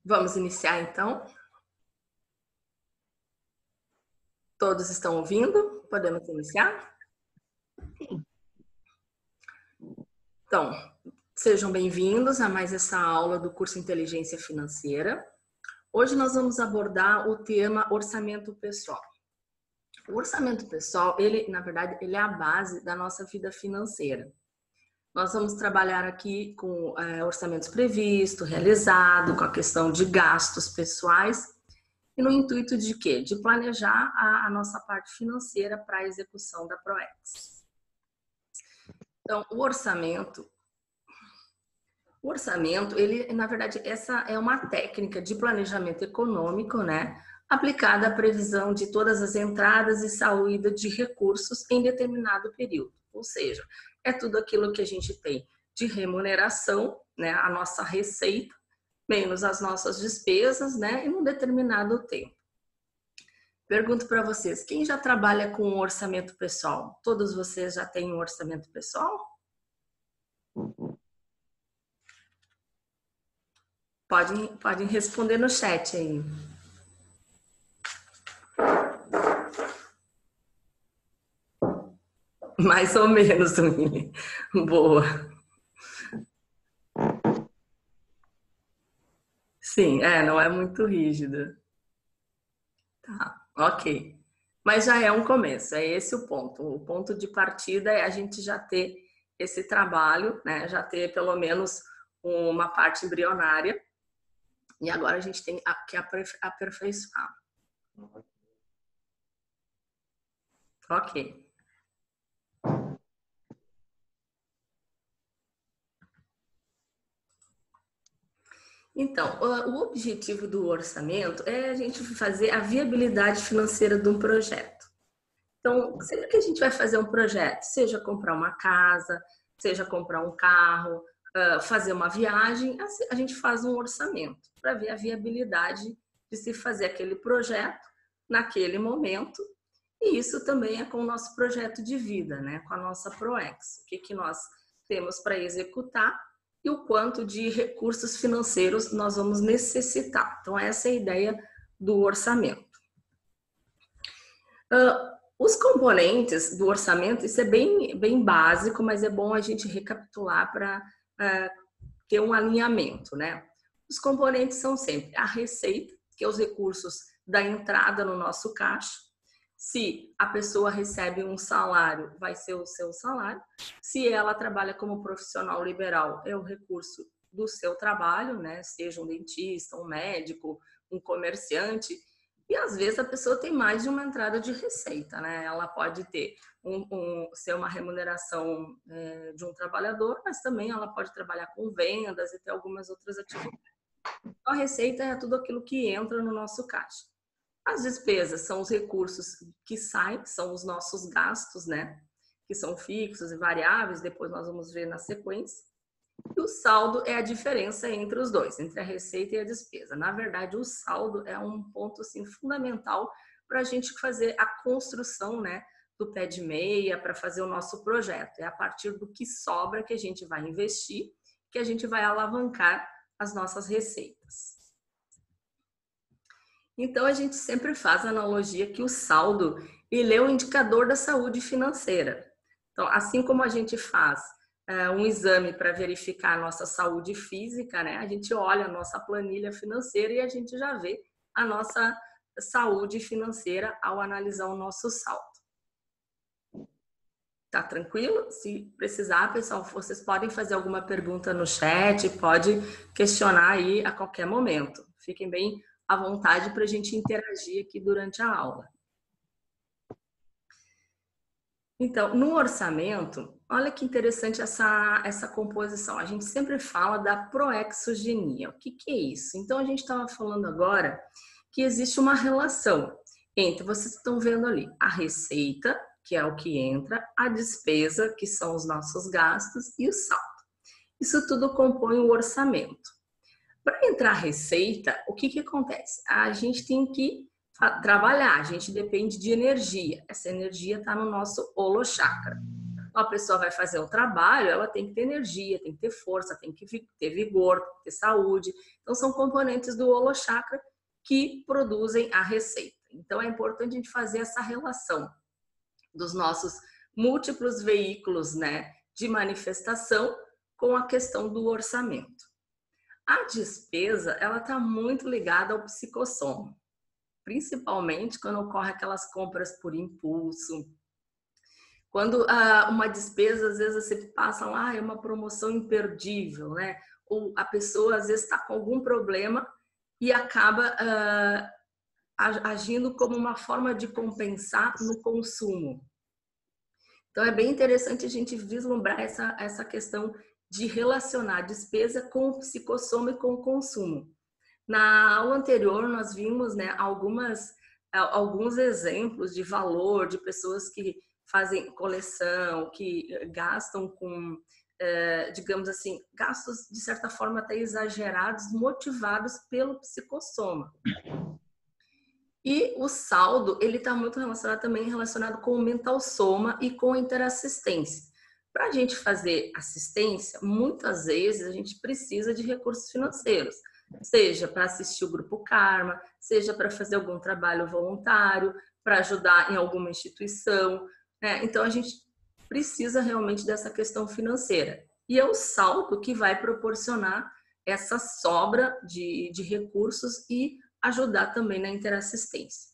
Vamos iniciar então? Todos estão ouvindo? Podemos iniciar? Sim. Então, sejam bem-vindos a mais essa aula do curso Inteligência Financeira. Hoje nós vamos abordar o tema orçamento pessoal. O orçamento pessoal, na verdade, ele é a base da nossa vida financeira. Nós vamos trabalhar aqui com orçamentos previstos, realizado, com a questão de gastos pessoais e no intuito de quê? De planejar a nossa parte financeira para a execução da PROEX. Então, o orçamento, ele, na verdade, essa é uma técnica de planejamento econômico, né? Aplicada à previsão de todas as entradas e saída de recursos em determinado período. Ou seja, é tudo aquilo que a gente tem de remuneração, né? A nossa receita, menos as nossas despesas, né? Em um determinado tempo. Pergunto para vocês, quem já trabalha com um orçamento pessoal? Todos vocês já têm um orçamento pessoal? Podem responder no chat aí. Mais ou menos, Willy. Boa. Sim, não é muito rígida. Tá, ok. Mas já é um começo, é esse o ponto. O ponto de partida é a gente já ter esse trabalho, né? Já ter pelo menos uma parte embrionária. E agora a gente tem que aperfeiçoar. Ok. Então, o objetivo do orçamento é a gente fazer a viabilidade financeira de um projeto. Então, sempre que a gente vai fazer um projeto, seja comprar uma casa, seja comprar um carro, fazer uma viagem, a gente faz um orçamento para ver a viabilidade de se fazer aquele projeto naquele momento. E isso também é com o nosso projeto de vida, né? Com a nossa PROEX. O que nós temos para executar e o quanto de recursos financeiros nós vamos necessitar. Então, essa é a ideia do orçamento. Os componentes do orçamento, isso é bem básico, mas é bom a gente recapitular para ter um alinhamento, né? Os componentes são sempre a receita, que é os recursos da entrada no nosso caixa. Se a pessoa recebe um salário, vai ser o seu salário. Se ela trabalha como profissional liberal, é o recurso do seu trabalho, né? Seja um dentista, um médico, um comerciante. E às vezes a pessoa tem mais de uma entrada de receita, né? Ela pode ter ser uma remuneração de um trabalhador, mas também ela pode trabalhar com vendas e ter algumas outras atividades. Então, a receita é tudo aquilo que entra no nosso caixa. As despesas são os recursos que saem, são os nossos gastos, né? Que são fixos e variáveis, depois nós vamos ver na sequência. E o saldo é a diferença entre os dois, entre a receita e a despesa. Na verdade, o saldo é um ponto assim, fundamental para a gente fazer a construção, né, do pé de meia, para fazer o nosso projeto. É a partir do que sobra que a gente vai investir, que a gente vai alavancar as nossas receitas. Então, a gente sempre faz a analogia que o saldo, ele é o indicador da saúde financeira. Então, assim como a gente faz um exame para verificar a nossa saúde física, né? A gente olha a nossa planilha financeira e a gente já vê a nossa saúde financeira ao analisar o nosso saldo. Tá tranquilo? Se precisar, pessoal, vocês podem fazer alguma pergunta no chat, pode questionar aí a qualquer momento. Fiquem bem à vontade para a gente interagir aqui durante a aula. Então, no orçamento, olha que interessante essa composição. A gente sempre fala da proexogenia. O que é isso? Então, a gente estava falando agora que existe uma relação entre, vocês estão vendo ali, a receita, que é o que entra, a despesa, que são os nossos gastos, e o saldo. Isso tudo compõe o orçamento. Para entrar a receita, o que acontece? A gente tem que trabalhar, a gente depende de energia. Essa energia está no nosso holochakra. a pessoa vai fazer um trabalho, ela tem que ter energia, tem que ter força, tem que ter vigor, tem que ter saúde. Então, são componentes do holochakra que produzem a receita. Então, é importante a gente fazer essa relação dos nossos múltiplos veículos, né, de manifestação com a questão do orçamento. A despesa, ela está muito ligada ao psicossoma, principalmente quando ocorre aquelas compras por impulso. Quando uma despesa, às vezes você passa lá, é uma promoção imperdível, né? Ou a pessoa, às vezes, está com algum problema e acaba agindo como uma forma de compensar no consumo. Então, é bem interessante a gente vislumbrar essa questão de relacionar a despesa com o psicossoma e com o consumo. Na aula anterior, nós vimos, né, alguns exemplos de valor de pessoas que fazem coleção, que gastam com, digamos assim, gastos de certa forma até exagerados, motivados pelo psicossoma. E o saldo, ele está muito relacionado com o mental soma e com a interassistência. Para a gente fazer assistência, muitas vezes a gente precisa de recursos financeiros, seja para assistir o Grupo Karma, seja para fazer algum trabalho voluntário, para ajudar em alguma instituição, né? Então, a gente precisa realmente dessa questão financeira. E é o saldo que vai proporcionar essa sobra de recursos e ajudar também na interassistência.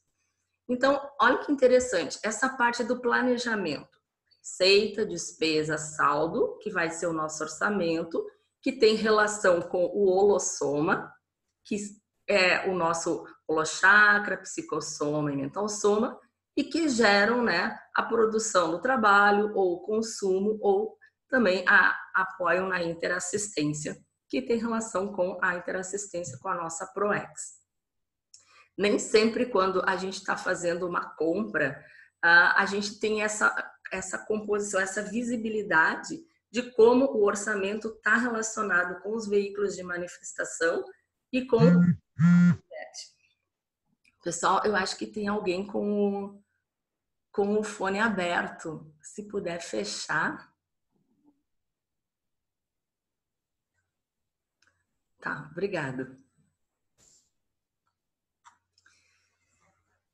Então, olha que interessante, essa parte do planejamento, receita, despesa, saldo, que vai ser o nosso orçamento, que tem relação com o holossoma, que é o nosso holochakra, psicossoma e mental soma, e que geram, né, a produção do trabalho ou o consumo, ou também apoiam na interassistência, que tem relação com a interassistência com a nossa ProEx. Nem sempre quando a gente está fazendo uma compra, a gente tem essa composição, essa visibilidade de como o orçamento está relacionado com os veículos de manifestação e com... Pessoal, eu acho que tem alguém com o fone aberto. Se puder fechar. Tá, obrigada.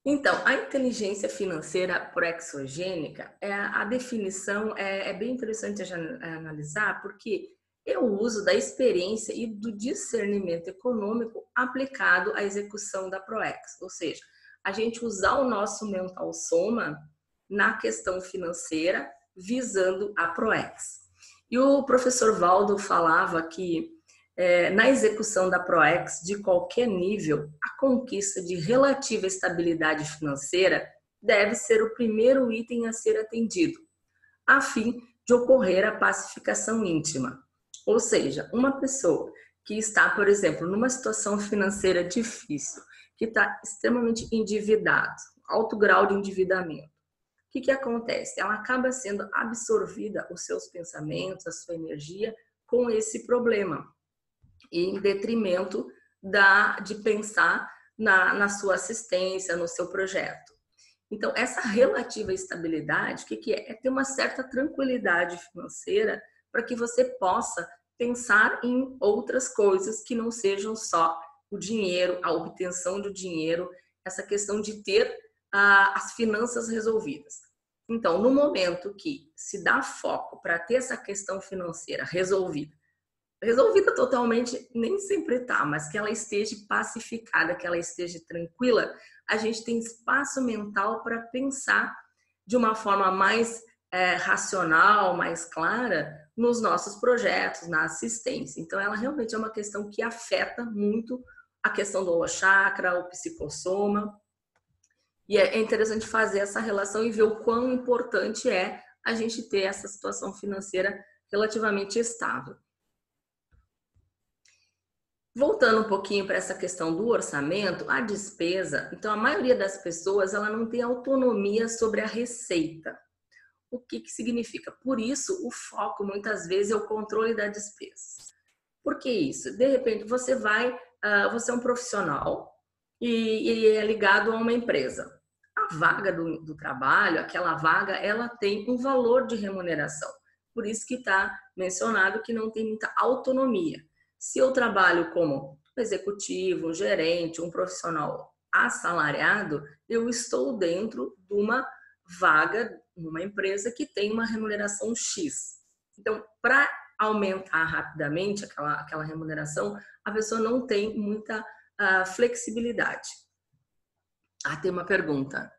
Então, a inteligência financeira proexogênica, a definição é bem interessante analisar, porque é o uso da experiência e do discernimento econômico aplicado à execução da ProEx, ou seja, a gente usar o nosso mental soma na questão financeira visando a ProEx. E o professor Valdo falava que na execução da ProEx, de qualquer nível, a conquista de relativa estabilidade financeira deve ser o primeiro item a ser atendido, a fim de ocorrer a pacificação íntima. Ou seja, uma pessoa que está, por exemplo, numa situação financeira difícil, que está extremamente endividado, alto grau de endividamento, o que acontece? Ela acaba sendo absorvida, os seus pensamentos, a sua energia, com esse problema, em detrimento de pensar na sua assistência, no seu projeto. Então, essa relativa estabilidade, o que é? É ter uma certa tranquilidade financeira para que você possa pensar em outras coisas que não sejam só o dinheiro, a obtenção do dinheiro, essa questão de ter as finanças resolvidas. Então, no momento que se dá foco para ter essa questão financeira resolvida totalmente, nem sempre tá, mas que ela esteja pacificada, que ela esteja tranquila, a gente tem espaço mental para pensar de uma forma mais racional, mais clara, nos nossos projetos, na assistência. Então, ela realmente é uma questão que afeta muito a questão do holochakra, o psicossoma. E é interessante fazer essa relação e ver o quão importante é a gente ter essa situação financeira relativamente estável. Voltando um pouquinho para essa questão do orçamento, a despesa, então a maioria das pessoas ela não tem autonomia sobre a receita. O que significa? Por isso, o foco muitas vezes é o controle da despesa. Por que isso? De repente, você é um profissional e é ligado a uma empresa. A vaga do trabalho, aquela vaga, ela tem um valor de remuneração. Por isso que está mencionado que não tem muita autonomia. Se eu trabalho como executivo, um gerente, um profissional assalariado, eu estou dentro de uma vaga numa empresa que tem uma remuneração X. Então, para aumentar rapidamente aquela remuneração, a pessoa não tem muita flexibilidade. Tem uma pergunta.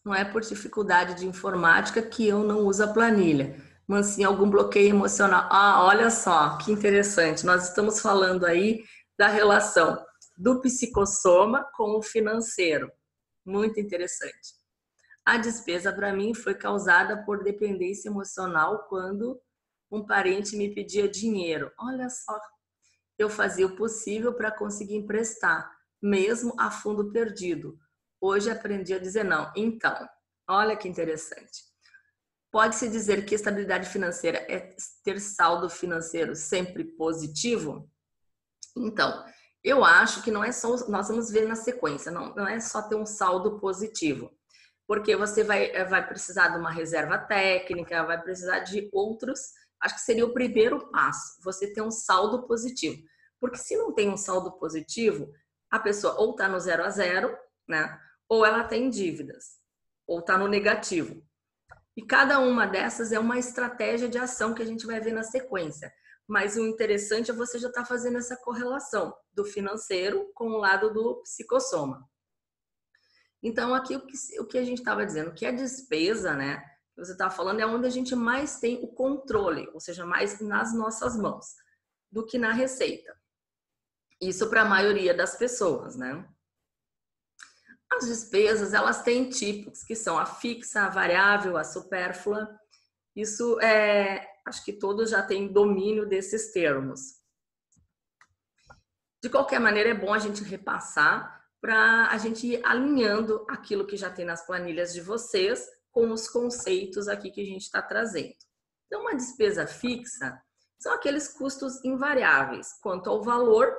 Não é por dificuldade de informática que eu não uso a planilha, mas sim algum bloqueio emocional. Olha só, que interessante. Nós estamos falando aí da relação do psicossoma com o financeiro. Muito interessante. A despesa para mim foi causada por dependência emocional quando um parente me pedia dinheiro. Olha só, eu fazia o possível para conseguir emprestar, mesmo a fundo perdido. Hoje aprendi a dizer não. Então, olha que interessante. Pode-se dizer que estabilidade financeira é ter saldo financeiro sempre positivo? Então, eu acho que não é só, nós vamos ver na sequência, não é só ter um saldo positivo, porque você vai precisar de uma reserva técnica, vai precisar de outros, acho que seria o primeiro passo, você ter um saldo positivo. Porque se não tem um saldo positivo, a pessoa ou está no 0 a 0, né? Ou ela tem dívidas, ou está no negativo. E cada uma dessas é uma estratégia de ação que a gente vai ver na sequência. Mas o interessante é você já estar fazendo essa correlação do financeiro com o lado do psicossoma. Então, aqui o que a gente estava dizendo, que a despesa, né, que você está falando, é onde a gente mais tem o controle, ou seja, mais nas nossas mãos, do que na receita. Isso para a maioria das pessoas, né? As despesas, elas têm tipos, que são a fixa, a variável, a supérflua. Isso acho que todos já têm domínio desses termos. De qualquer maneira, é bom a gente repassar para a gente ir alinhando aquilo que já tem nas planilhas de vocês com os conceitos aqui que a gente está trazendo. Então, uma despesa fixa são aqueles custos invariáveis quanto ao valor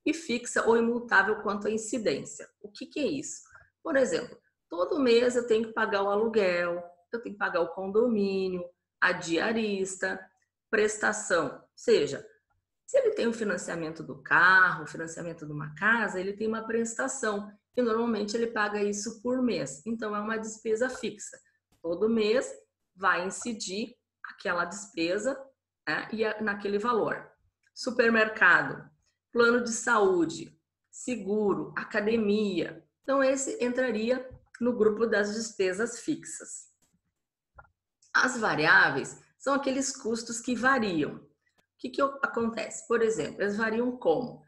e fixa ou imutável quanto à incidência. O que é isso? Por exemplo, todo mês eu tenho que pagar o aluguel, eu tenho que pagar o condomínio, a diarista, prestação. Ou seja, se ele tem o financiamento do carro, o financiamento de uma casa, ele tem uma prestação e normalmente ele paga isso por mês. Então é uma despesa fixa. Todo mês vai incidir aquela despesa, né, e naquele valor. Supermercado, plano de saúde, seguro, academia. Então esse entraria no grupo das despesas fixas. As variáveis são aqueles custos que variam. O que acontece? Por exemplo, eles variam como?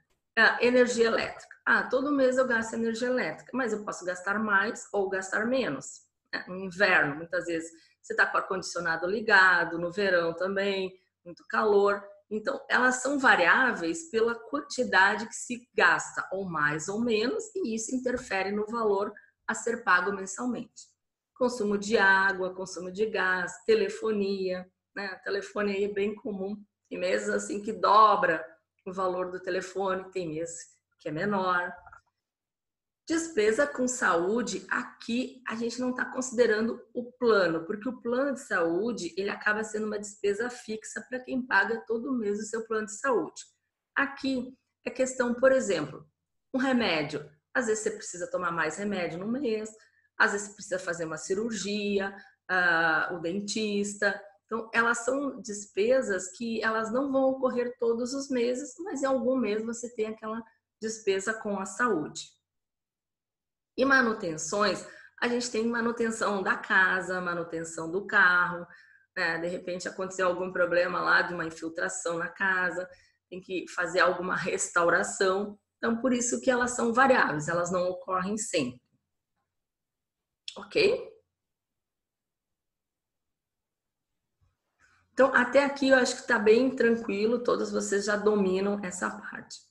Energia elétrica. Todo mês eu gasto energia elétrica, mas eu posso gastar mais ou gastar menos. No inverno, muitas vezes, você está com o ar-condicionado ligado, no verão também, muito calor. Então, elas são variáveis pela quantidade que se gasta, ou mais ou menos, e isso interfere no valor a ser pago mensalmente. Consumo de água, consumo de gás, telefonia, né? Telefone aí é bem comum. Tem meses assim que dobra o valor do telefone, tem meses que é menor. Despesa com saúde, aqui a gente não está considerando o plano, porque o plano de saúde, ele acaba sendo uma despesa fixa para quem paga todo mês o seu plano de saúde. Aqui é questão, por exemplo, um remédio. Às vezes você precisa tomar mais remédio no mês, às vezes você precisa fazer uma cirurgia, o dentista. Então, elas são despesas que elas não vão ocorrer todos os meses, mas em algum mês você tem aquela despesa com a saúde. E manutenções, a gente tem manutenção da casa, manutenção do carro, né? De repente aconteceu algum problema lá de uma infiltração na casa, tem que fazer alguma restauração. Então, por isso que elas são variáveis, elas não ocorrem sempre. Ok? Então, até aqui eu acho que está bem tranquilo, todos vocês já dominam essa parte.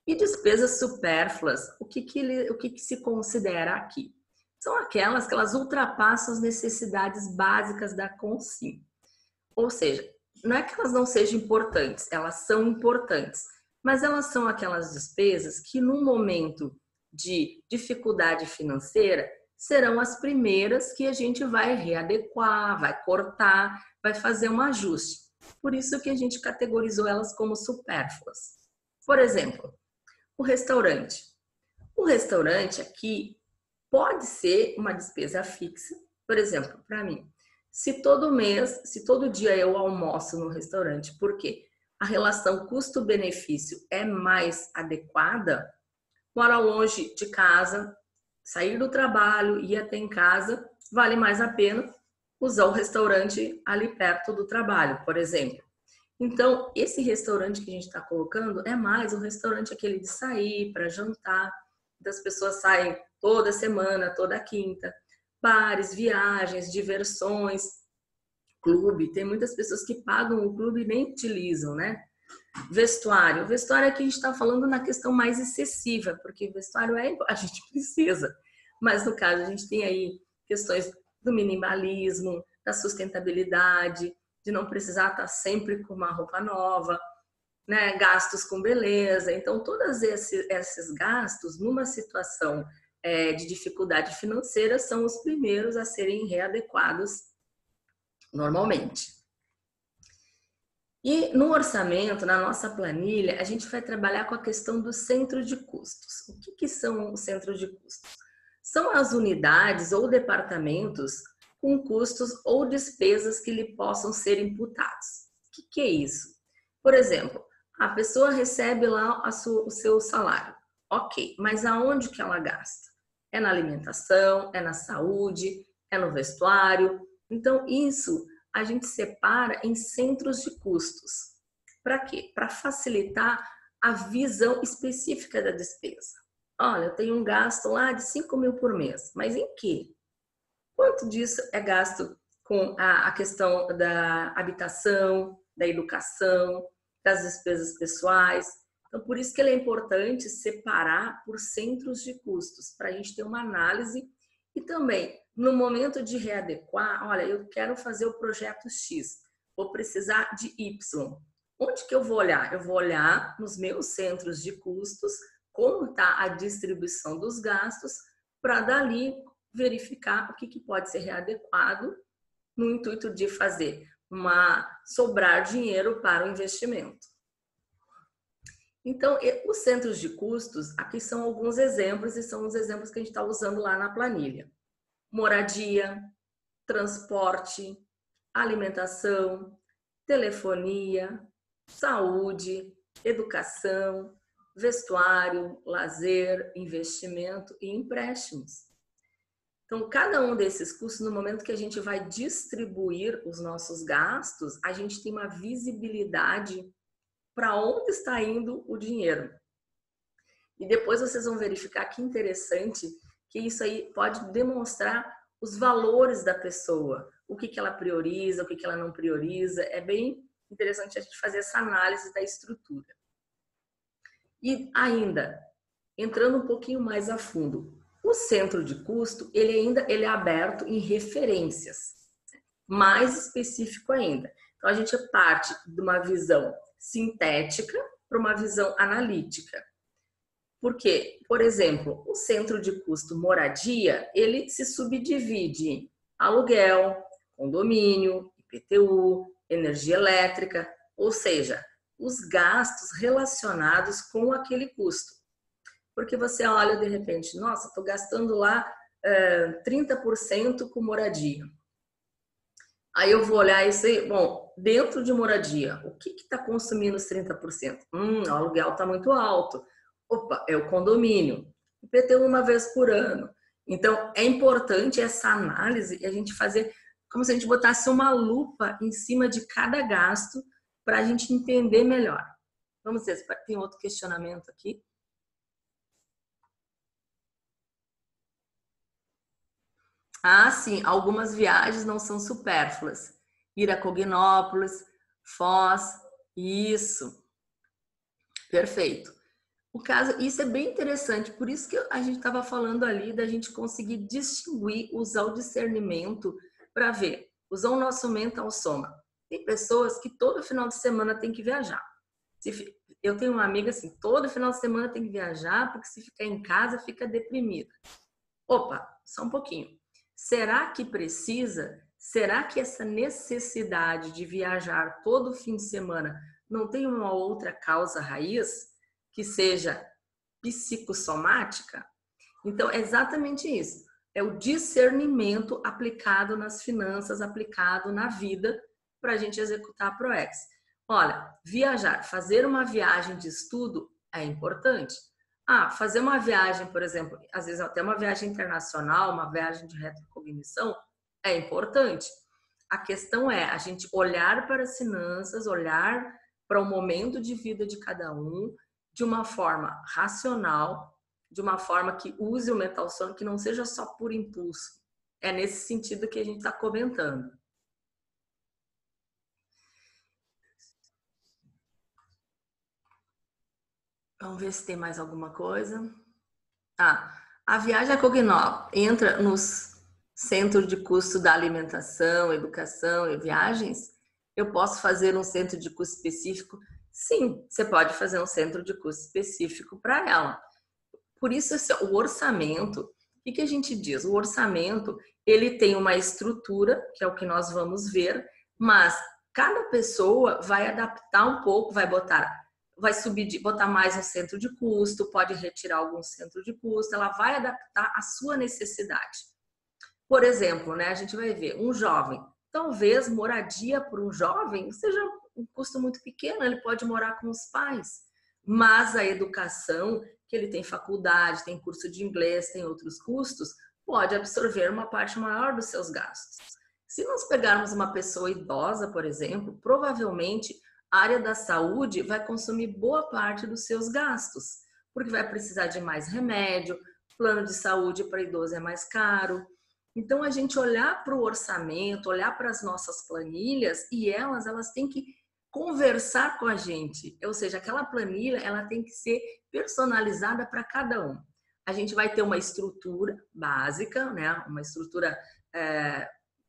E despesas supérfluas, o que se considera aqui? São aquelas que elas ultrapassam as necessidades básicas da consim. Ou seja, não é que elas não sejam importantes, elas são importantes, mas elas são aquelas despesas que no momento de dificuldade financeira serão as primeiras que a gente vai readequar, vai cortar, vai fazer um ajuste. Por isso que a gente categorizou elas como supérfluas. Por exemplo, o restaurante. O restaurante aqui pode ser uma despesa fixa. Por exemplo, para mim, se todo mês, se todo dia eu almoço no restaurante, porque a relação custo-benefício é mais adequada, mora longe de casa, sair do trabalho, ir até em casa, vale mais a pena usar o restaurante ali perto do trabalho, por exemplo. Então, esse restaurante que a gente está colocando é mais um restaurante aquele de sair para jantar, das pessoas saem toda semana, toda quinta, bares, viagens, diversões, clube. Tem muitas pessoas que pagam o clube e nem utilizam, né? Vestuário. Vestuário aqui a gente está falando na questão mais excessiva, porque vestuário a gente precisa. Mas no caso a gente tem aí questões do minimalismo, da sustentabilidade, de não precisar estar sempre com uma roupa nova, né? Gastos com beleza. Então, todos esses gastos, numa situação de dificuldade financeira, são os primeiros a serem readequados normalmente. E no orçamento, na nossa planilha, a gente vai trabalhar com a questão do centro de custos. O que são os centros de custos? São as unidades ou departamentos com custos ou despesas que lhe possam ser imputados. O que é isso? Por exemplo, a pessoa recebe lá o seu salário. Ok, mas aonde que ela gasta? É na alimentação, é na saúde, é no vestuário. Então, isso a gente separa em centros de custos. Para quê? Para facilitar a visão específica da despesa. Olha, eu tenho um gasto lá de 5 mil por mês, mas em quê? Quanto disso é gasto com a questão da habitação, da educação, das despesas pessoais? Então, por isso que ele é importante separar por centros de custos, para a gente ter uma análise e também, no momento de readequar, olha, eu quero fazer o projeto X, vou precisar de Y. Onde que eu vou olhar? Eu vou olhar nos meus centros de custos, como está a distribuição dos gastos, para dali verificar o que pode ser readequado no intuito de fazer sobrar dinheiro para o investimento. Então, os centros de custos, aqui são alguns exemplos e são os exemplos que a gente está usando lá na planilha. Moradia, transporte, alimentação, telefonia, saúde, educação, vestuário, lazer, investimento e empréstimos. Então, cada um desses custos, no momento que a gente vai distribuir os nossos gastos, a gente tem uma visibilidade para onde está indo o dinheiro. E depois vocês vão verificar que interessante que isso aí pode demonstrar os valores da pessoa, o que ela prioriza, o que ela não prioriza. É bem interessante a gente fazer essa análise da estrutura. E ainda, entrando um pouquinho mais a fundo, o centro de custo, ele é aberto em referências, mais específico ainda. Então, a gente parte de uma visão sintética para uma visão analítica. Por quê? Por exemplo, o centro de custo moradia, ele se subdivide em aluguel, condomínio, IPTU, energia elétrica, ou seja, os gastos relacionados com aquele custo. Porque você olha de repente, nossa, estou gastando lá 30% com moradia. Aí eu vou olhar isso aí, bom, dentro de moradia, o que está consumindo os 30%? O aluguel está muito alto. Opa, é o condomínio. IPTU uma vez por ano. Então, é importante essa análise e a gente fazer como se a gente botasse uma lupa em cima de cada gasto para a gente entender melhor. Vamos ver se tem outro questionamento aqui. Ah, sim, algumas viagens não são supérfluas. Ir a Cognópolis, Foz, isso. Perfeito. Isso é bem interessante, por isso que a gente estava falando ali da gente conseguir distinguir, usar o discernimento para ver, usar o nosso mental soma. Tem pessoas que todo final de semana tem que viajar. Eu tenho uma amiga assim, todo final de semana tem que viajar, porque se ficar em casa fica deprimida. Opa, só um pouquinho. Será que precisa? Será que essa necessidade de viajar todo fim de semana não tem uma outra causa raiz que seja psicossomática? Então, é exatamente isso. É o discernimento aplicado nas finanças, aplicado na vida, para a gente executar a ProEx. Olha, viajar, fazer uma viagem de estudo é importante. Fazer uma viagem, por exemplo, às vezes até uma viagem internacional, uma viagem de retrocognição, é importante. A questão é a gente olhar para as finanças, olhar para o momento de vida de cada um de uma forma racional, de uma forma que use o mental sono, que não seja só por impulso. É nesse sentido que a gente está comentando. Vamos ver se tem mais alguma coisa. A viagem a Cognó entra nos centros de custo da alimentação, educação e viagens? Eu posso fazer um centro de custo específico? Sim, você pode fazer um centro de custo específico para ela. Por isso, o orçamento, o que a gente diz? O orçamento, ele tem uma estrutura, que é o que nós vamos ver, mas cada pessoa vai adaptar um pouco, vai subir, botar mais no centro de custo, pode retirar algum centro de custo, ela vai adaptar à sua necessidade. Por exemplo, né, a gente vai ver um jovem, talvez moradia para um jovem seja um custo muito pequeno, ele pode morar com os pais, mas a educação, que ele tem faculdade, tem curso de inglês, tem outros custos, pode absorver uma parte maior dos seus gastos. Se nós pegarmos uma pessoa idosa, por exemplo, provavelmente a área da saúde vai consumir boa parte dos seus gastos, porque vai precisar de mais remédio, plano de saúde para idoso é mais caro. Então, a gente olhar para o orçamento, olhar para as nossas planilhas e elas têm que conversar com a gente. Ou seja, aquela planilha, ela tem que ser personalizada para cada um. A gente vai ter uma estrutura básica, né? Uma estrutura,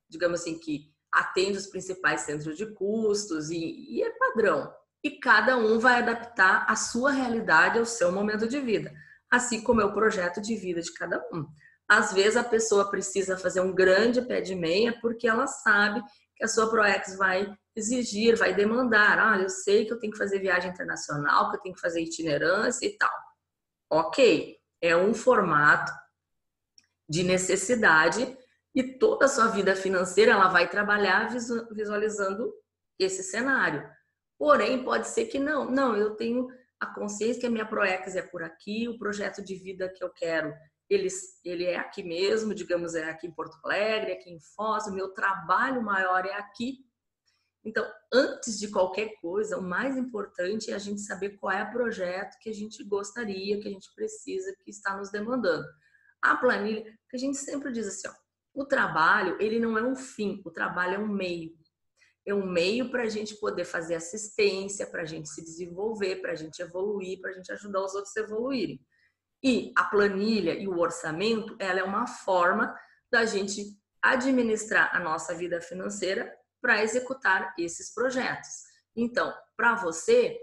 digamos assim, que atende os principais centros de custos e é padrão. E cada um vai adaptar a sua realidade ao seu momento de vida, assim como é o projeto de vida de cada um. Às vezes a pessoa precisa fazer um grande pé de meia porque ela sabe que a sua ProEx vai exigir, vai demandar. Eu sei que eu tenho que fazer viagem internacional, que eu tenho que fazer itinerância e tal. Ok, é um formato de necessidade e toda a sua vida financeira ela vai trabalhar visualizando esse cenário. Porém, pode ser que não, eu tenho a consciência que a minha ProEx é por aqui, o projeto de vida que eu quero, ele é aqui mesmo, digamos, é aqui em Porto Alegre, aqui em Foz, o meu trabalho maior é aqui. Então, antes de qualquer coisa, o mais importante é a gente saber qual é o projeto que a gente gostaria, que a gente precisa, que está nos demandando. A planilha, que a gente sempre diz assim, o trabalho, ele não é um fim, o trabalho é um meio. É um meio para a gente poder fazer assistência, para a gente se desenvolver, para a gente evoluir, para a gente ajudar os outros a evoluírem. E a planilha e o orçamento, ela é uma forma da gente administrar a nossa vida financeira para executar esses projetos. Então, para você,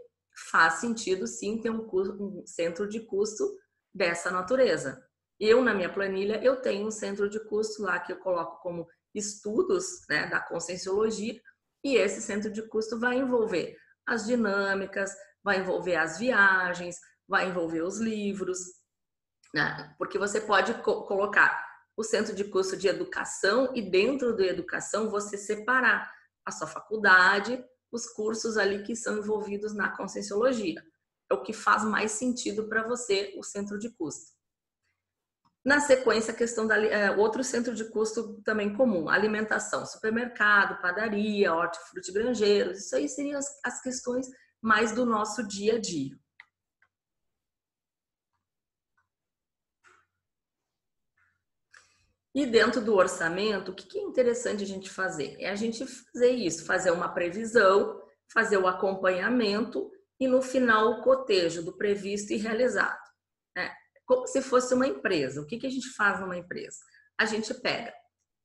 faz sentido sim ter um centro de custo dessa natureza. Eu, na minha planilha, eu tenho um centro de custo lá que eu coloco como estudos, né, da conscienciologia, e esse centro de custo vai envolver as dinâmicas, vai envolver as viagens, vai envolver os livros, né? Porque você pode colocar o centro de custo de educação e dentro da educação você separar a sua faculdade, os cursos ali que são envolvidos na conscienciologia. É o que faz mais sentido para você, o centro de custo. Na sequência, a questão da outro centro de custo também comum, alimentação, supermercado, padaria, hortifruti grangeiros, isso aí seriam as questões mais do nosso dia a dia. E dentro do orçamento, o que é interessante a gente fazer? É a gente fazer isso, fazer uma previsão, fazer o acompanhamento e no final o cotejo do previsto e realizado. Como se fosse uma empresa. O que a gente faz numa empresa? A gente pega,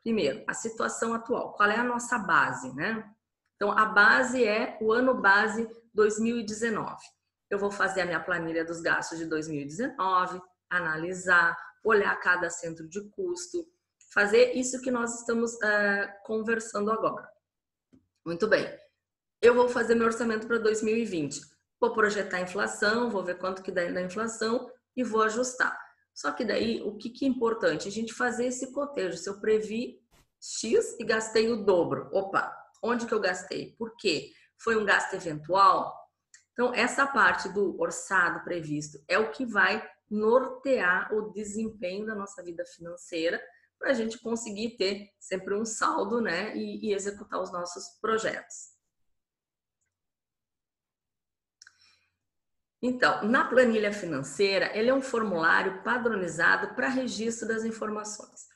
primeiro, a situação atual. Qual é a nossa base, né? Então, a base é o ano base 2019. eu vou fazer a minha planilha dos gastos de 2019, analisar, olhar cada centro de custo, fazer isso que nós estamos conversando agora. Muito bem. Eu vou fazer meu orçamento para 2020. Vou projetar a inflação, vou ver quanto que dá da inflação e vou ajustar. Só que daí, o que é importante? A gente fazer esse cotejo. Se eu previ X e gastei o dobro. Opa, onde que eu gastei? Por quê? Foi um gasto eventual? Então, essa parte do orçado previsto é o que vai nortear o desempenho da nossa vida financeira para a gente conseguir ter sempre um saldo, né, e executar os nossos projetos. Então, na planilha financeira, ele é um formulário padronizado para registro das informações.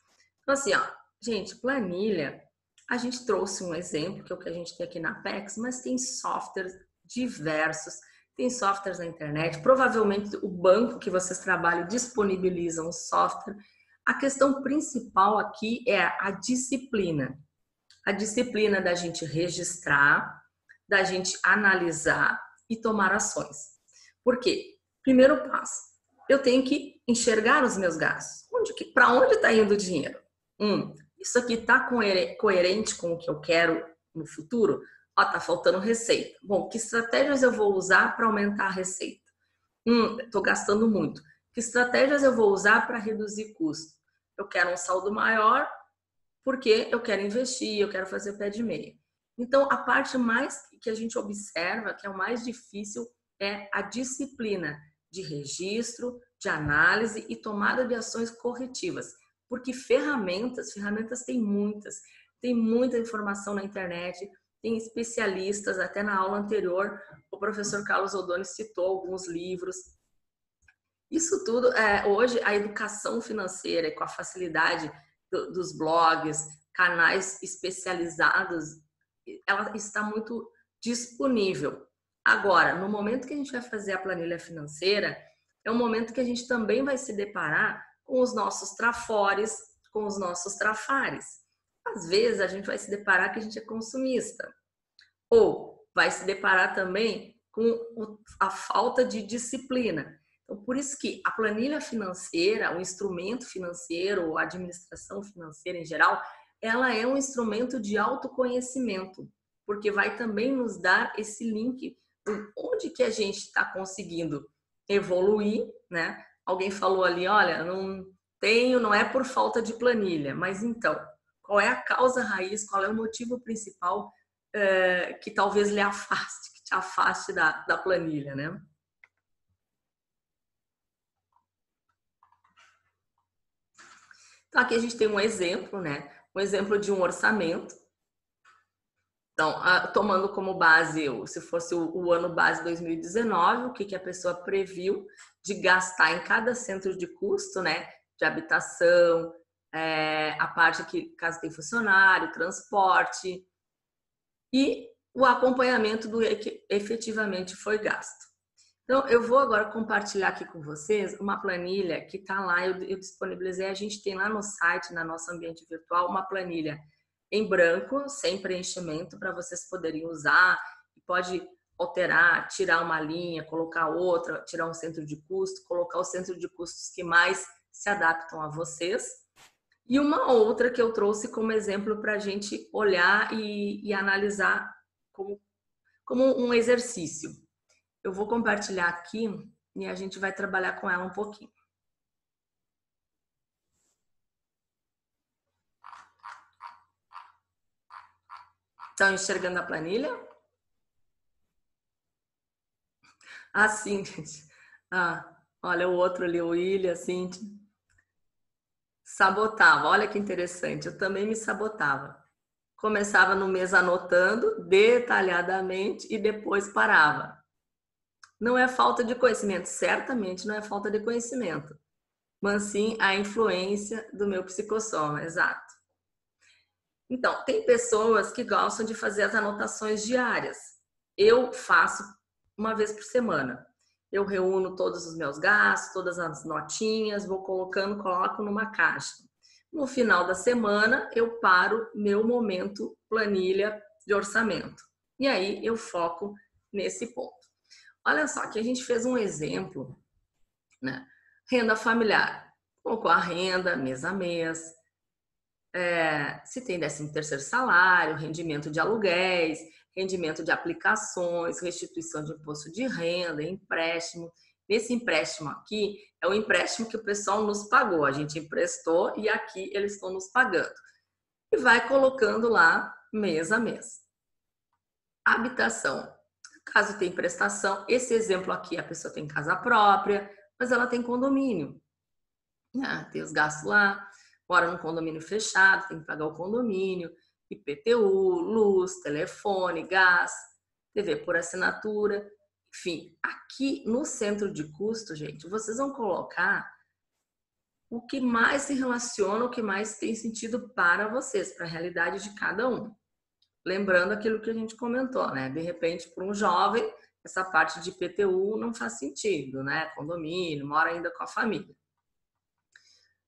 Então, assim, ó, gente, planilha, a gente trouxe um exemplo, que é o que a gente tem aqui na Apex, mas tem softwares diversos, tem softwares na internet, provavelmente o banco que vocês trabalham disponibiliza um software. A questão principal aqui é a disciplina. A disciplina da gente registrar, da gente analisar e tomar ações. Por quê? Primeiro passo, eu tenho que enxergar os meus gastos. Para onde está indo o dinheiro? Isso aqui está coerente com o que eu quero no futuro? Tá faltando receita. Bom, que estratégias eu vou usar para aumentar a receita? Estou gastando muito. Que estratégias eu vou usar para reduzir custo? Eu quero um saldo maior porque eu quero investir, eu quero fazer pé de meia. Então, a parte mais que a gente observa, que é o mais difícil, é a disciplina de registro, de análise e tomada de ações corretivas. Porque ferramentas tem muita informação na internet, tem especialistas, até na aula anterior, o professor Carlos Oldoni citou alguns livros. Isso tudo, hoje, a educação financeira, com a facilidade dos blogs, canais especializados, ela está muito disponível. Agora, no momento que a gente vai fazer a planilha financeira, é um momento que a gente também vai se deparar com os nossos trafores, com os nossos trafares. Às vezes, a gente vai se deparar que a gente é consumista. Ou vai se deparar também com a falta de disciplina. Então, por isso que a planilha financeira, o instrumento financeiro, a administração financeira em geral, ela é um instrumento de autoconhecimento, porque vai também nos dar esse link onde que a gente está conseguindo evoluir, né? Alguém falou ali, olha, não é por falta de planilha, mas então, qual é a causa raiz, qual é o motivo principal que talvez lhe afaste, que te afaste da planilha, né? Então, aqui a gente tem um exemplo, né? Um exemplo de um orçamento. Então, tomando como base, se fosse o ano base 2019, o que a pessoa previu de gastar em cada centro de custo, né? De habitação, a parte que, caso tem funcionário, transporte e o acompanhamento do que efetivamente foi gasto. Então, eu vou agora compartilhar aqui com vocês uma planilha que está lá, eu disponibilizei, a gente tem lá no site, na nossa ambiente virtual, uma planilha em branco, sem preenchimento, para vocês poderem usar. Pode alterar, tirar uma linha, colocar outra, tirar um centro de custo, colocar o centro de custos que mais se adaptam a vocês. E uma outra que eu trouxe como exemplo para a gente olhar e analisar como um exercício. Eu vou compartilhar aqui e a gente vai trabalhar com ela um pouquinho. Estão enxergando a planilha? Sim, gente. Olha o outro ali, o William, assim, sabotava. Olha que interessante, eu também me sabotava. Começava no mês anotando detalhadamente e depois parava. Não é falta de conhecimento, certamente não é falta de conhecimento, mas sim a influência do meu psicossoma, exato. Então, tem pessoas que gostam de fazer as anotações diárias. Eu faço uma vez por semana. Eu reúno todos os meus gastos, todas as notinhas, vou coloco numa caixa. No final da semana, eu paro meu momento planilha de orçamento. E aí eu foco nesse ponto. olha só, aqui a gente fez um exemplo, né? Renda familiar. Colocou a renda mês a mês, se tem 13º salário, rendimento de aluguéis, rendimento de aplicações, restituição de imposto de renda, empréstimo. Esse empréstimo aqui é o empréstimo que o pessoal nos pagou. A gente emprestou e aqui eles estão nos pagando. E vai colocando lá mês a mês. Habitação. Caso tenha prestação, esse exemplo aqui, a pessoa tem casa própria, mas ela tem condomínio. Tem os gastos lá, mora num condomínio fechado, tem que pagar o condomínio, IPTU, luz, telefone, gás, TV por assinatura. Enfim, aqui no centro de custo, gente, vocês vão colocar o que mais se relaciona, o que mais tem sentido para vocês, para a realidade de cada um. Lembrando aquilo que a gente comentou, né? De repente, para um jovem, essa parte de IPTU não faz sentido, né? Condomínio, mora ainda com a família.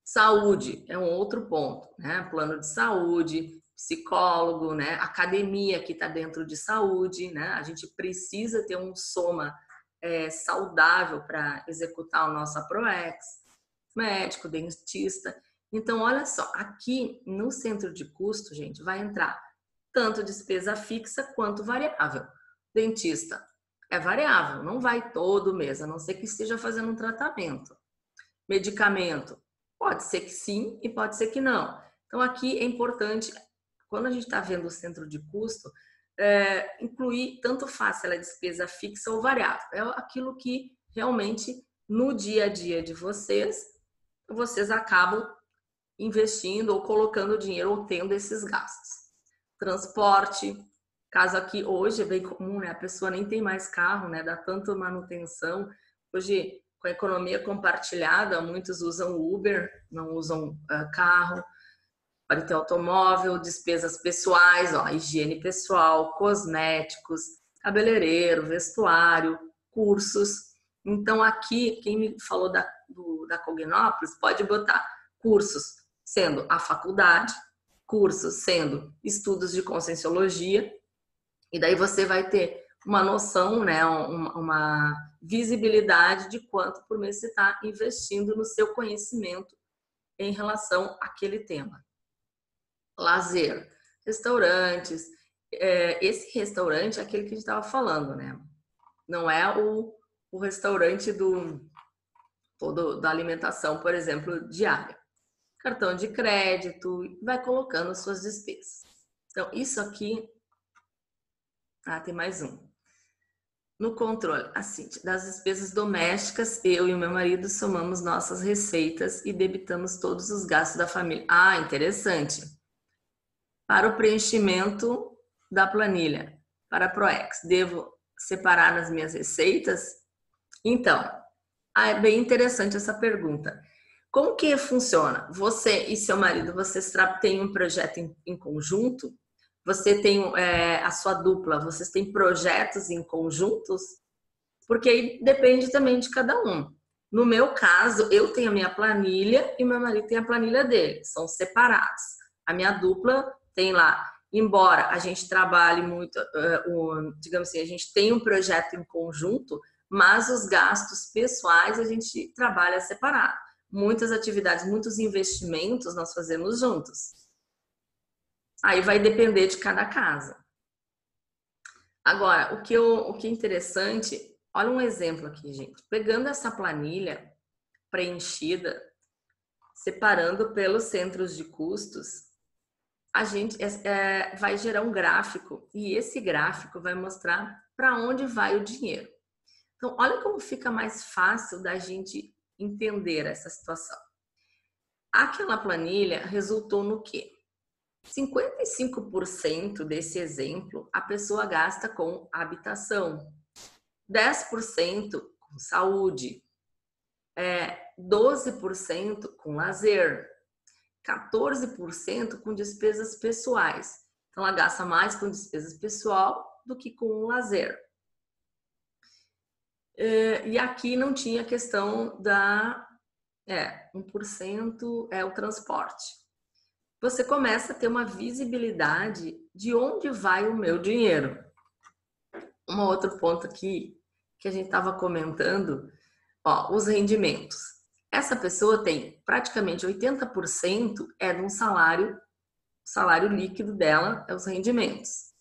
Saúde é um outro ponto, né? Plano de saúde, psicólogo, né? Academia que está dentro de saúde, né? A gente precisa ter um soma saudável para executar a nossa PROEX, médico, dentista. Então, olha só, aqui no centro de custo, gente, vai entrar tanto despesa fixa quanto variável. Dentista é variável, não vai todo mês, a não ser que esteja fazendo um tratamento. Medicamento, pode ser que sim e pode ser que não. Então, aqui é importante, quando a gente está vendo o centro de custo, incluir, tanto faz se ela é despesa fixa ou variável. É aquilo que realmente, no dia a dia de vocês acabam investindo ou colocando dinheiro ou tendo esses gastos. Transporte, caso aqui hoje é bem comum, né? A pessoa nem tem mais carro, né? Dá tanta manutenção. Hoje, com a economia compartilhada, muitos usam Uber, não usam carro. Pode ter automóvel, despesas pessoais, higiene pessoal, cosméticos, cabeleireiro, vestuário, cursos. Então, aqui, quem me falou da Cognópolis, pode botar cursos sendo a faculdade, cursos sendo estudos de conscienciologia, e daí você vai ter uma noção, né, uma visibilidade de quanto por mês você está investindo no seu conhecimento em relação àquele tema. Lazer, restaurantes. Esse restaurante é aquele que a gente estava falando, né? Não é o restaurante da alimentação, por exemplo, diária. Cartão de crédito, vai colocando suas despesas. Então, isso aqui... tem mais um. No controle, assim, das despesas domésticas, eu e o meu marido somamos nossas receitas e debitamos todos os gastos da família. Interessante. Para o preenchimento da planilha, para a PROEX, devo separar nas minhas receitas? Então, é bem interessante essa pergunta. Como que funciona? Você e seu marido, vocês têm um projeto em conjunto? Você tem a sua dupla, vocês têm projetos em conjuntos? Porque aí depende também de cada um. No meu caso, eu tenho a minha planilha e meu marido tem a planilha dele, são separados. A minha dupla tem lá, embora a gente trabalhe muito, digamos assim, a gente tem um projeto em conjunto, mas os gastos pessoais a gente trabalha separado. Muitas atividades, muitos investimentos nós fazemos juntos. Aí vai depender de cada casa. Agora, o que é interessante, olha um exemplo aqui, gente. Pegando essa planilha preenchida, separando pelos centros de custos, a gente vai gerar um gráfico e esse gráfico vai mostrar para onde vai o dinheiro. Então, olha como fica mais fácil da gente entender essa situação. Aquela planilha resultou no quê? 55% desse exemplo a pessoa gasta com habitação, 10% com saúde, 12% com lazer, 14% com despesas pessoais. Então, ela gasta mais com despesas pessoal do que com o lazer. E aqui não tinha questão da 1% é o transporte. Você começa a ter uma visibilidade de onde vai o meu dinheiro. Um outro ponto aqui que a gente estava comentando, ó, os rendimentos. Essa pessoa tem praticamente 80% é de um salário, o salário líquido dela é os rendimentos.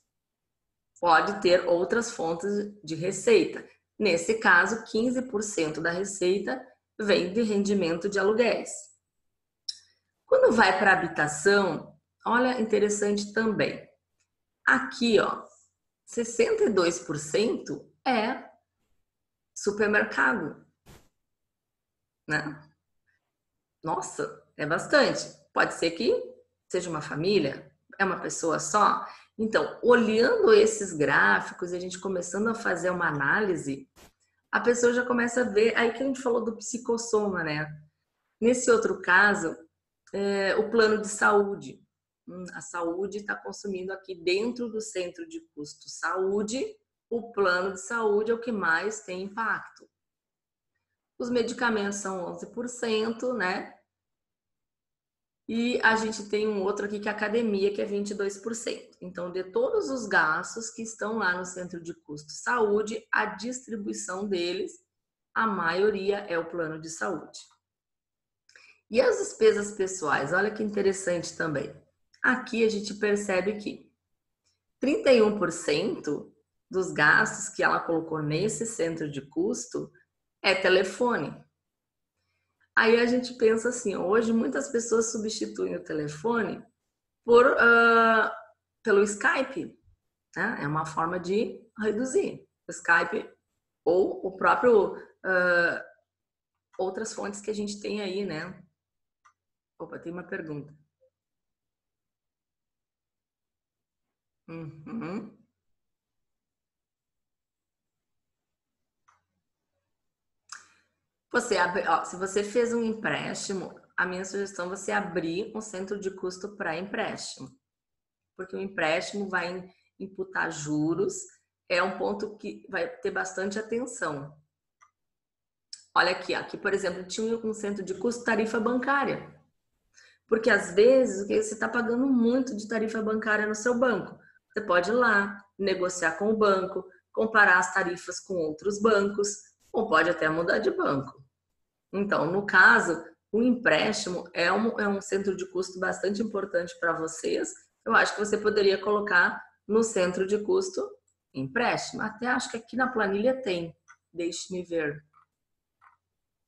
Pode ter outras fontes de receita. Nesse caso, 15% da receita vem de rendimento de aluguéis. Quando vai para habitação, olha, interessante também. Aqui, ó, 62% é supermercado, né? Nossa, é bastante. Pode ser que seja uma família, é uma pessoa só. Então, olhando esses gráficos e a gente começando a fazer uma análise, a pessoa já começa a ver, aí que a gente falou do psicossoma, né? Nesse outro caso, o plano de saúde. A saúde está consumindo aqui dentro do centro de custo saúde, o plano de saúde é o que mais tem impacto. Os medicamentos são 11%, né? E a gente tem um outro aqui que é a academia, que é 22%. Então, de todos os gastos que estão lá no centro de custo saúde, a distribuição deles, a maioria é o plano de saúde. E as despesas pessoais, olha que interessante também. Aqui a gente percebe que 31% dos gastos que ela colocou nesse centro de custo é telefone. Aí a gente pensa assim, hoje muitas pessoas substituem o telefone pelo Skype, né? É uma forma de reduzir o Skype ou o próprio outras fontes que a gente tem aí, né? Opa, tem uma pergunta. Uhum. Você abre, ó, se você fez um empréstimo, a minha sugestão é você abrir um centro de custo para empréstimo, porque o empréstimo vai imputar juros, é um ponto que vai ter bastante atenção. Olha aqui, aqui por exemplo, tinha um centro de custo tarifa bancária, porque às vezes você está pagando muito de tarifa bancária no seu banco. Você pode ir lá, negociar com o banco, comparar as tarifas com outros bancos, ou pode até mudar de banco. Então, no caso, o empréstimo é um centro de custo bastante importante para vocês. Eu acho que você poderia colocar no centro de custo empréstimo. Até acho que aqui na planilha tem. Deixe-me ver.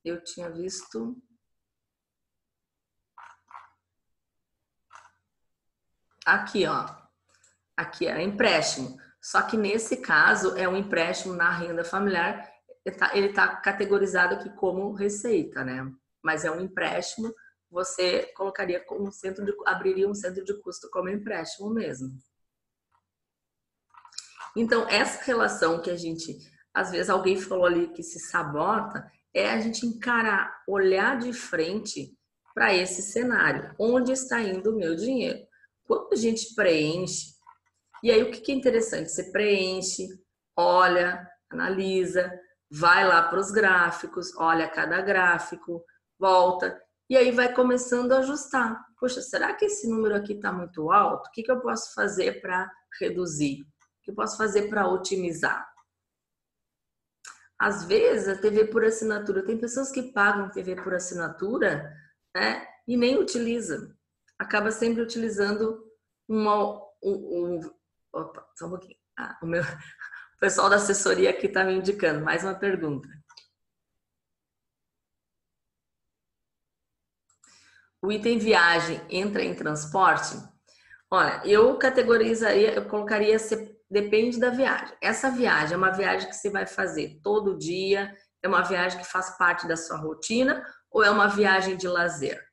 Eu tinha visto. Aqui, ó. Aqui é empréstimo. Só que nesse caso é um empréstimo na renda familiar. Ele tá categorizado aqui como receita, né? Mas é um empréstimo. Você colocaria como abriria um centro de custo como empréstimo mesmo. Então, essa relação que a gente, às vezes alguém falou ali que se sabota, é a gente encarar, olhar de frente para esse cenário. Onde está indo o meu dinheiro? Quando a gente preenche, e aí o que é interessante? Você preenche, olha, analisa, vai lá para os gráficos, olha cada gráfico, volta, e aí vai começando a ajustar. Poxa, será que esse número aqui está muito alto? O que eu posso fazer para reduzir? O que eu posso fazer para otimizar? Às vezes, a TV por assinatura, tem pessoas que pagam TV por assinatura, né, e nem utilizam. Acaba sempre utilizando opa, só um pouquinho. O pessoal da assessoria aqui está me indicando. Mais uma pergunta. O item viagem entra em transporte? Olha, eu categorizaria, eu colocaria, depende da viagem. Essa viagem é uma viagem que você vai fazer todo dia? É uma viagem que faz parte da sua rotina? Ou é uma viagem de lazer?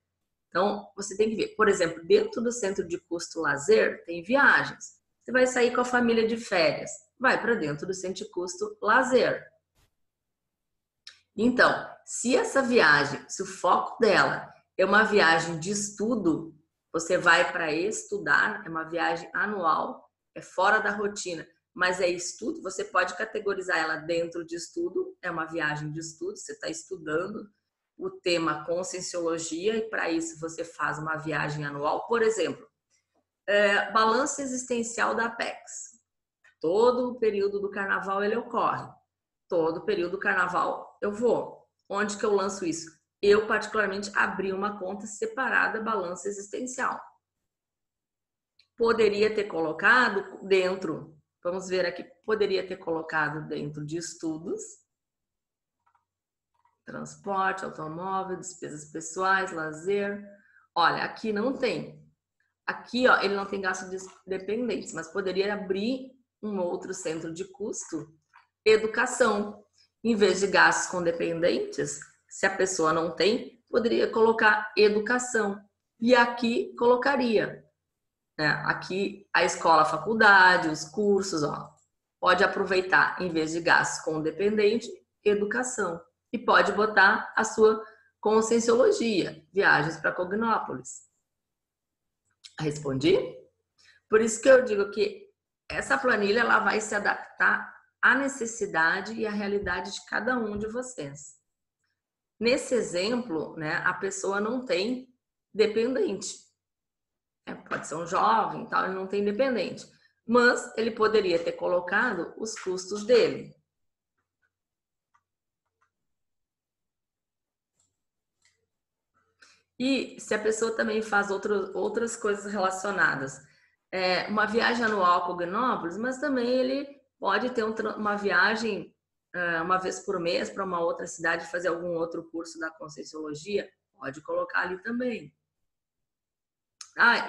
Então, você tem que ver. Por exemplo, dentro do centro de custo lazer, tem viagens. Você vai sair com a família de férias. Vai para dentro do centro de custo lazer. Então, se essa viagem, se o foco dela é uma viagem de estudo, você vai para estudar, é uma viagem anual, é fora da rotina, mas é estudo, você pode categorizar ela dentro de estudo, é uma viagem de estudo, você está estudando o tema Conscienciologia e para isso você faz uma viagem anual, por exemplo, balanço existencial da Apex. Todo o período do carnaval ele ocorre. Todo período do carnaval eu vou. Onde que eu lanço isso? Eu, particularmente, abri uma conta separada, balanço existencial. Poderia ter colocado dentro, vamos ver aqui, poderia ter colocado dentro de estudos, transporte, automóvel, despesas pessoais, lazer. Olha, aqui não tem. Aqui, ó, ele não tem gastos dependentes, mas poderia abrir um outro centro de custo, educação. Em vez de gastos com dependentes, se a pessoa não tem, poderia colocar educação. E aqui colocaria, né? Aqui a escola, a faculdade, os cursos, ó. Pode aproveitar, em vez de gastos com dependente, educação. E pode botar a sua conscienciologia, viagens para Cognópolis. Respondi? Por isso que eu digo que essa planilha ela vai se adaptar à necessidade e à realidade de cada um de vocês. Nesse exemplo, né, a pessoa não tem dependente. Pode ser um jovem, tal, ele não tem dependente. Mas ele poderia ter colocado os custos dele. E se a pessoa também faz outras coisas relacionadas, uma viagem anual a Cognópolis, mas também ele pode ter uma viagem uma vez por mês para uma outra cidade, fazer algum outro curso da Conscienciologia, pode colocar ali também.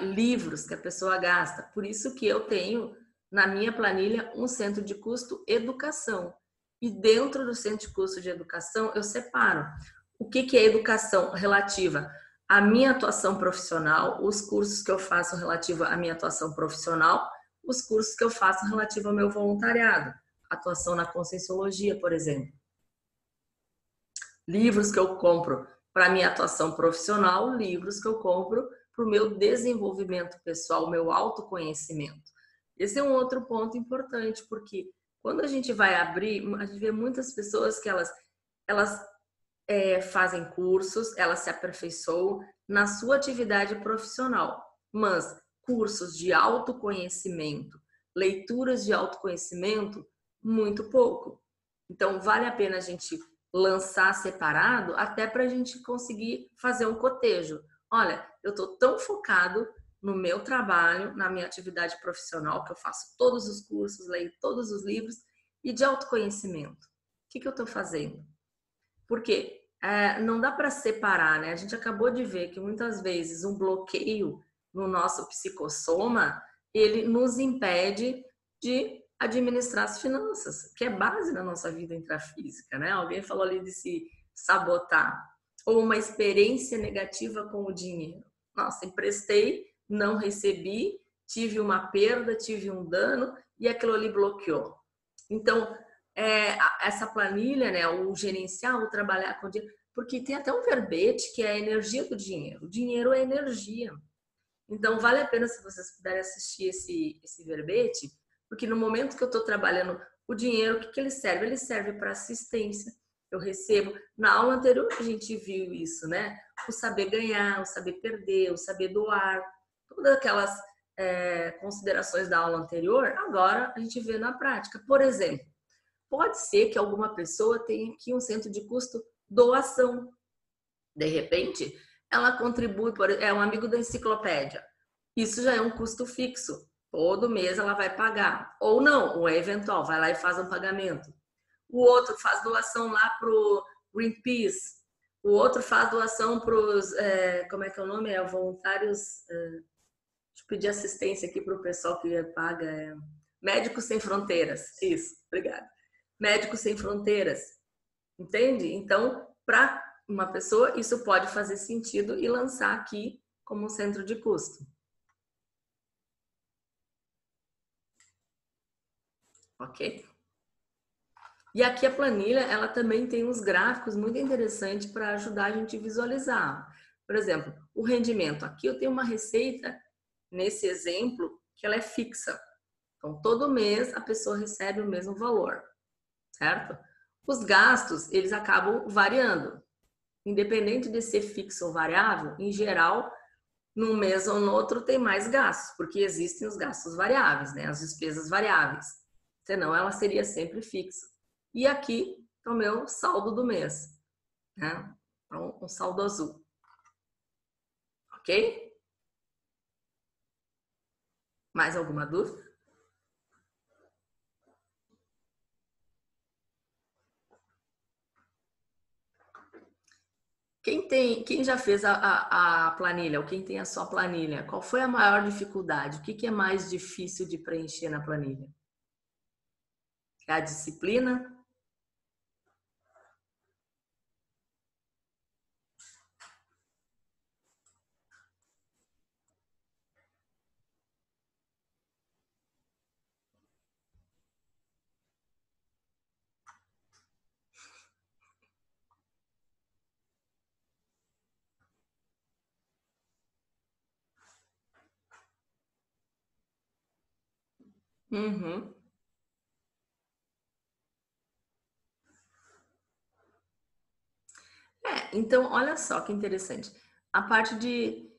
Livros que a pessoa gasta. Por isso que eu tenho na minha planilha um centro de custo educação. E dentro do centro de custo de educação eu separo. O que é educação relativa à minha atuação profissional, os cursos que eu faço relativo à minha atuação profissional, os cursos que eu faço relativo ao meu voluntariado, atuação na Conscienciologia, por exemplo. Livros que eu compro para minha atuação profissional, livros que eu compro para o meu desenvolvimento pessoal, meu autoconhecimento. Esse é um outro ponto importante, porque quando a gente vai abrir, a gente vê muitas pessoas que elas fazem cursos, elas se aperfeiçoam na sua atividade profissional, mas cursos de autoconhecimento, leituras de autoconhecimento, muito pouco. Então, vale a pena a gente lançar separado, até para a gente conseguir fazer um cotejo. Olha, eu estou tão focado no meu trabalho, na minha atividade profissional, que eu faço todos os cursos, leio todos os livros, e de autoconhecimento. O que eu estou fazendo? Porque não dá para separar, né? A gente acabou de ver que muitas vezes um bloqueio no nosso psicossoma, ele nos impede de administrar as finanças, que é base da nossa vida intrafísica, né? Alguém falou ali de se sabotar. Ou uma experiência negativa com o dinheiro. Nossa, emprestei, não recebi, tive uma perda, tive um dano e aquilo ali bloqueou. Então, essa planilha, né, o gerenciar, o trabalhar com dinheiro, porque tem até um verbete que é a energia do dinheiro. O dinheiro é energia. Então, vale a pena se vocês puderem assistir esse verbete, porque no momento que eu estou trabalhando o dinheiro, o que ele serve? Ele serve para assistência. Eu recebo. Na aula anterior a gente viu isso, né? O saber ganhar, o saber perder, o saber doar, todas aquelas considerações da aula anterior, agora a gente vê na prática. Por exemplo, pode ser que alguma pessoa tenha aqui um centro de custo doação. De repente, ela contribui, é um amigo da enciclopédia. Isso já é um custo fixo. Todo mês ela vai pagar. Ou não, ou é eventual, vai lá e faz um pagamento. O outro faz doação lá para o Greenpeace. O outro faz doação para os, como é que é o nome? Voluntários. Deixa eu pedir assistência aqui para o pessoal que paga. Médicos Sem Fronteiras. Isso, obrigada. Médicos Sem Fronteiras. Entende? Então, para uma pessoa, isso pode fazer sentido e lançar aqui como um centro de custo. Ok? E aqui a planilha, ela também tem uns gráficos muito interessantes para ajudar a gente a visualizar. Por exemplo, o rendimento. Aqui eu tenho uma receita, nesse exemplo, que ela é fixa. Então, todo mês a pessoa recebe o mesmo valor, certo? Os gastos, eles acabam variando. Independente de ser fixo ou variável, em geral, num mês ou no outro tem mais gastos, porque existem os gastos variáveis, né? As despesas variáveis. Senão, ela seria sempre fixa. E aqui é o meu saldo do mês, né? Então, um saldo azul. Ok? Mais alguma dúvida? Quem já fez a planilha, ou quem tem a sua planilha, qual foi a maior dificuldade? O que é mais difícil de preencher na planilha? É a disciplina? Uhum. Então, olha só que interessante. A parte de.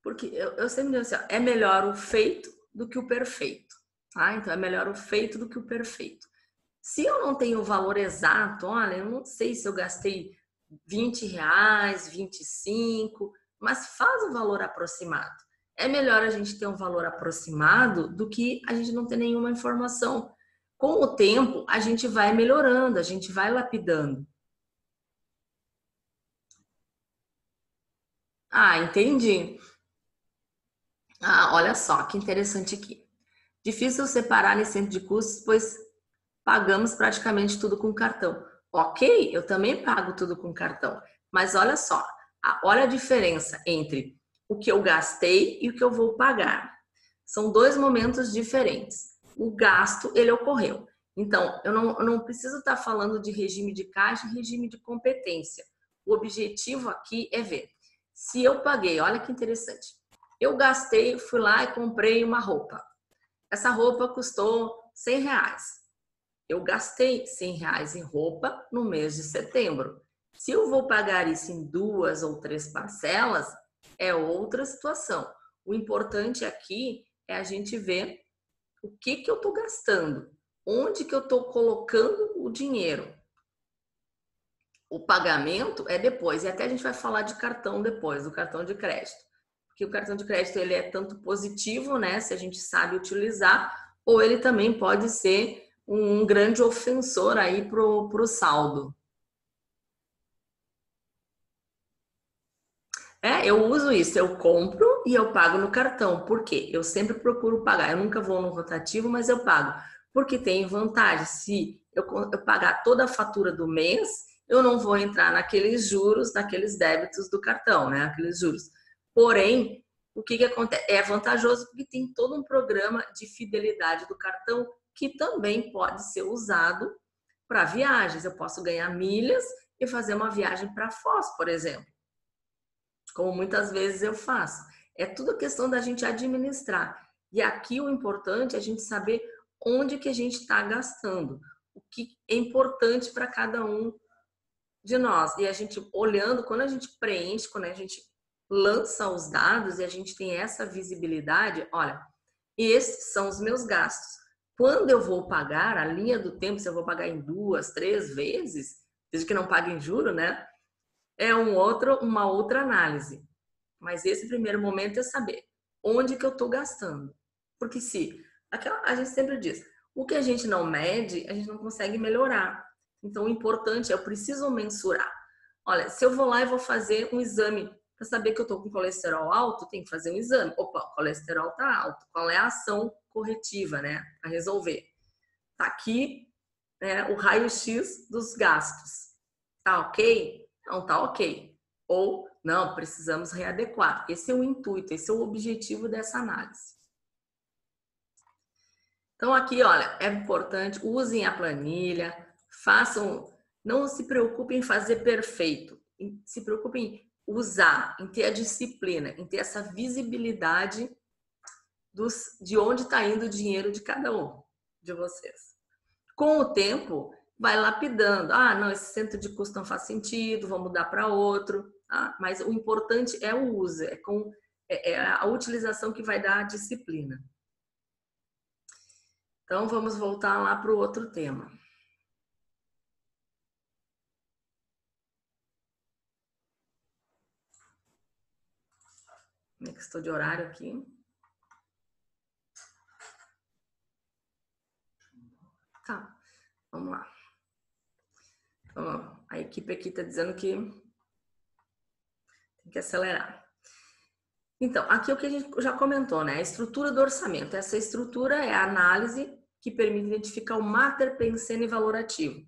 Porque eu sempre digo assim, ó, é melhor o feito do que o perfeito. Tá? Então, é melhor o feito do que o perfeito. Se eu não tenho o valor exato, olha, eu não sei se eu gastei R$ 20, 25, mas faz o valor aproximado. É melhor a gente ter um valor aproximado do que a gente não ter nenhuma informação. Com o tempo, a gente vai melhorando, a gente vai lapidando. Ah, entendi. Ah, olha só, que interessante aqui. Difícil separar nesse centro de custos, pois pagamos praticamente tudo com cartão. Ok, eu também pago tudo com cartão. Mas olha só, olha a diferença entre o que eu gastei e o que eu vou pagar. São dois momentos diferentes. O gasto, ele ocorreu. Então, eu não preciso estar falando de regime de caixa e regime de competência. O objetivo aqui é ver se eu paguei. Olha que interessante. Eu gastei, fui lá e comprei uma roupa. Essa roupa custou R$ 100. Eu gastei R$ 100 em roupa no mês de setembro. Se eu vou pagar isso em 2 ou 3 parcelas, é outra situação. O importante aqui é a gente ver o que eu estou gastando, onde que eu estou colocando o dinheiro. O pagamento é depois, e até a gente vai falar de cartão depois, do cartão de crédito. Porque o cartão de crédito ele é tanto positivo, né, se a gente sabe utilizar, ou ele também pode ser um grande ofensor aí pro saldo. Eu uso isso, eu compro e eu pago no cartão. Por quê? Eu sempre procuro pagar. Eu nunca vou no rotativo, mas eu pago. Porque tem vantagem. Se eu pagar toda a fatura do mês, eu não vou entrar naqueles juros, naqueles débitos do cartão, né? Aqueles juros. Porém, o que acontece? É vantajoso porque tem todo um programa de fidelidade do cartão que também pode ser usado para viagens. Eu posso ganhar milhas e fazer uma viagem para Foz, por exemplo, como muitas vezes eu faço. É tudo questão da gente administrar. E aqui o importante é a gente saber onde que a gente está gastando, o que é importante para cada um de nós. E a gente olhando, quando a gente preenche, quando a gente lança os dados e a gente tem essa visibilidade, olha, esses são os meus gastos. Quando eu vou pagar, a linha do tempo, se eu vou pagar em 2, 3 vezes, desde que não pague em juro, né? É uma outra análise. Mas esse primeiro momento é saber onde que eu estou gastando. Porque se a gente sempre diz, o que a gente não mede, a gente não consegue melhorar. Então o importante é eu preciso mensurar. Olha, se eu vou lá e vou fazer um exame para saber que eu estou com colesterol alto, tem que fazer um exame. Opa, o colesterol está alto. Qual é a ação corretiva, né, para resolver? Tá aqui, né, o raio-x dos gastos. Tá ok? Não tá ok. Ou não, precisamos readequar. Esse é o intuito, esse é o objetivo dessa análise. Então aqui, olha, é importante, usem a planilha, façam, não se preocupem em fazer perfeito, se preocupem em usar, em ter a disciplina, em ter essa visibilidade de onde está indo o dinheiro de cada um de vocês. Com o tempo, vai lapidando. Ah, não, esse centro de custo não faz sentido, vou mudar para outro. Tá? Mas o importante é o uso, é a utilização que vai dar a disciplina. Então, vamos voltar lá para o outro tema. Como é que estou de horário aqui? Tá, vamos lá. Então, a equipe aqui está dizendo que tem que acelerar. Então, aqui é o que a gente já comentou, né? A estrutura do orçamento. Essa estrutura é a análise que permite identificar o mater pensene e valor ativo.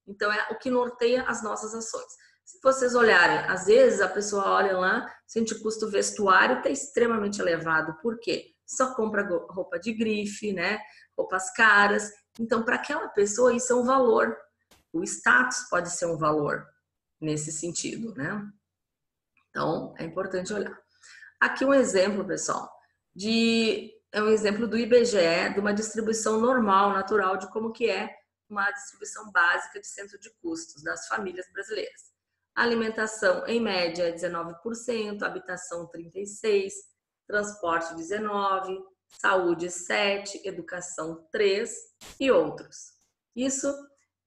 Então, é o que norteia as nossas ações. Se vocês olharem, às vezes a pessoa olha lá, sente o custo vestuário está extremamente elevado. Por quê? Só compra roupa de grife, né? Roupas caras. Então, para aquela pessoa, isso é um valor. O status pode ser um valor nesse sentido, né? Então, é importante olhar. Aqui um exemplo, pessoal, é um exemplo do IBGE, de uma distribuição normal, natural, de como que é uma distribuição básica de centro de custos das famílias brasileiras. Alimentação, em média, é 19%, habitação, 36%, transporte, 19%, saúde, 7%, educação, 3% e outros. Isso,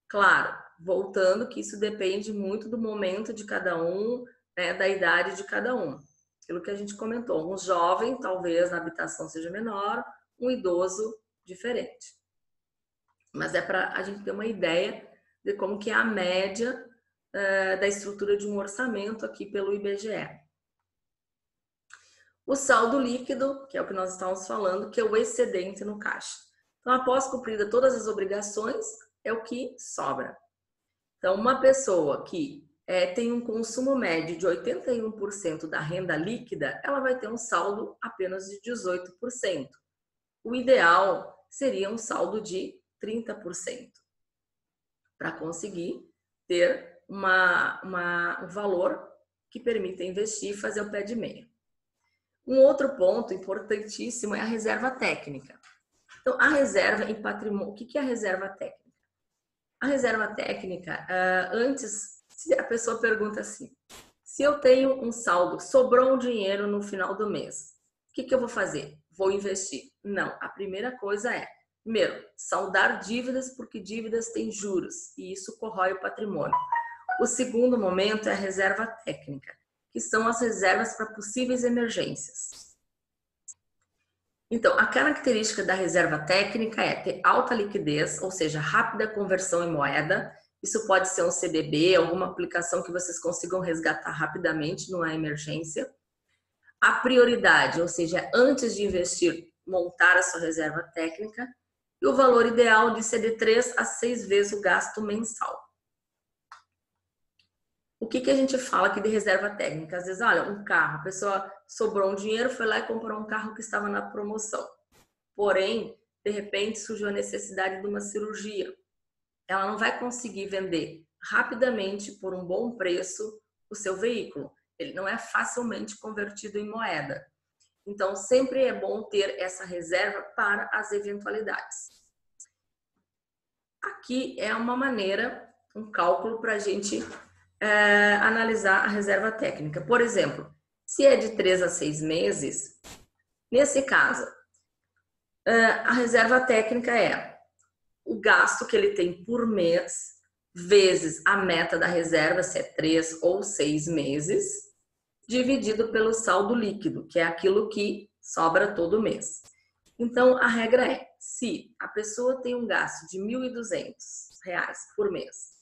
claro, voltando que isso depende muito do momento de cada um, né, da idade de cada um. Aquilo que a gente comentou, um jovem, talvez na habitação seja menor, um idoso diferente. Mas é para a gente ter uma ideia de como que é a média da estrutura de um orçamento aqui pelo IBGE. O saldo líquido, que é o que nós estamos falando, que é o excedente no caixa. Então, após cumprida todas as obrigações, é o que sobra. Então, uma pessoa que tem um consumo médio de 81% da renda líquida, ela vai ter um saldo apenas de 18%. O ideal seria um saldo de 30%, para conseguir ter um valor que permita investir e fazer o pé de meia. Um outro ponto importantíssimo é a reserva técnica. Então, a reserva em patrimônio, o que é a reserva técnica? A reserva técnica, antes, se a pessoa pergunta assim, se eu tenho um saldo, sobrou um dinheiro no final do mês, o que eu vou fazer? Vou investir. Não, a primeira coisa é, primeiro, saldar dívidas, porque dívidas têm juros e isso corrói o patrimônio. O segundo momento é a reserva técnica, que são as reservas para possíveis emergências. Então, a característica da reserva técnica é ter alta liquidez, ou seja, rápida conversão em moeda. Isso pode ser um CDB, alguma aplicação que vocês consigam resgatar rapidamente numa emergência. A prioridade, ou seja, antes de investir, montar a sua reserva técnica. E o valor ideal de ser de 3 a 6 vezes o gasto mensal. O que a gente fala aqui de reserva técnica? Às vezes, olha, um carro, a pessoa sobrou um dinheiro, foi lá e comprou um carro que estava na promoção. Porém, de repente surgiu a necessidade de uma cirurgia. Ela não vai conseguir vender rapidamente por um bom preço o seu veículo. Ele não é facilmente convertido em moeda. Então, sempre é bom ter essa reserva para as eventualidades. Aqui é uma maneira, um cálculo para a gente analisar a reserva técnica. Por exemplo, se é de 3 a 6 meses, nesse caso, a reserva técnica é o gasto que ele tem por mês, vezes a meta da reserva, se é 3 ou 6 meses, dividido pelo saldo líquido, que é aquilo que sobra todo mês. Então, a regra é, se a pessoa tem um gasto de R$ 1.200 por mês,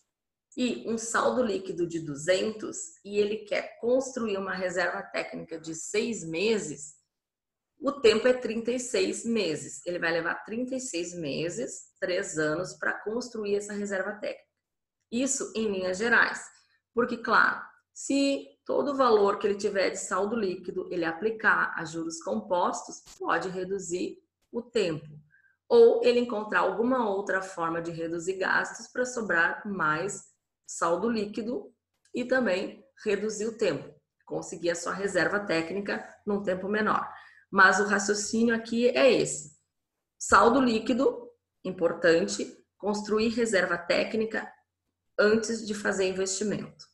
e um saldo líquido de 200 e ele quer construir uma reserva técnica de 6 meses, o tempo é 36 meses. Ele vai levar 36 meses, 3 anos, para construir essa reserva técnica. Isso em linhas gerais. Porque, claro, se todo o valor que ele tiver de saldo líquido ele aplicar a juros compostos, pode reduzir o tempo. Ou ele encontrar alguma outra forma de reduzir gastos para sobrar mais saldo líquido e também reduzir o tempo, conseguir a sua reserva técnica num tempo menor. Mas o raciocínio aqui é esse. Saldo líquido, importante, construir reserva técnica antes de fazer investimento.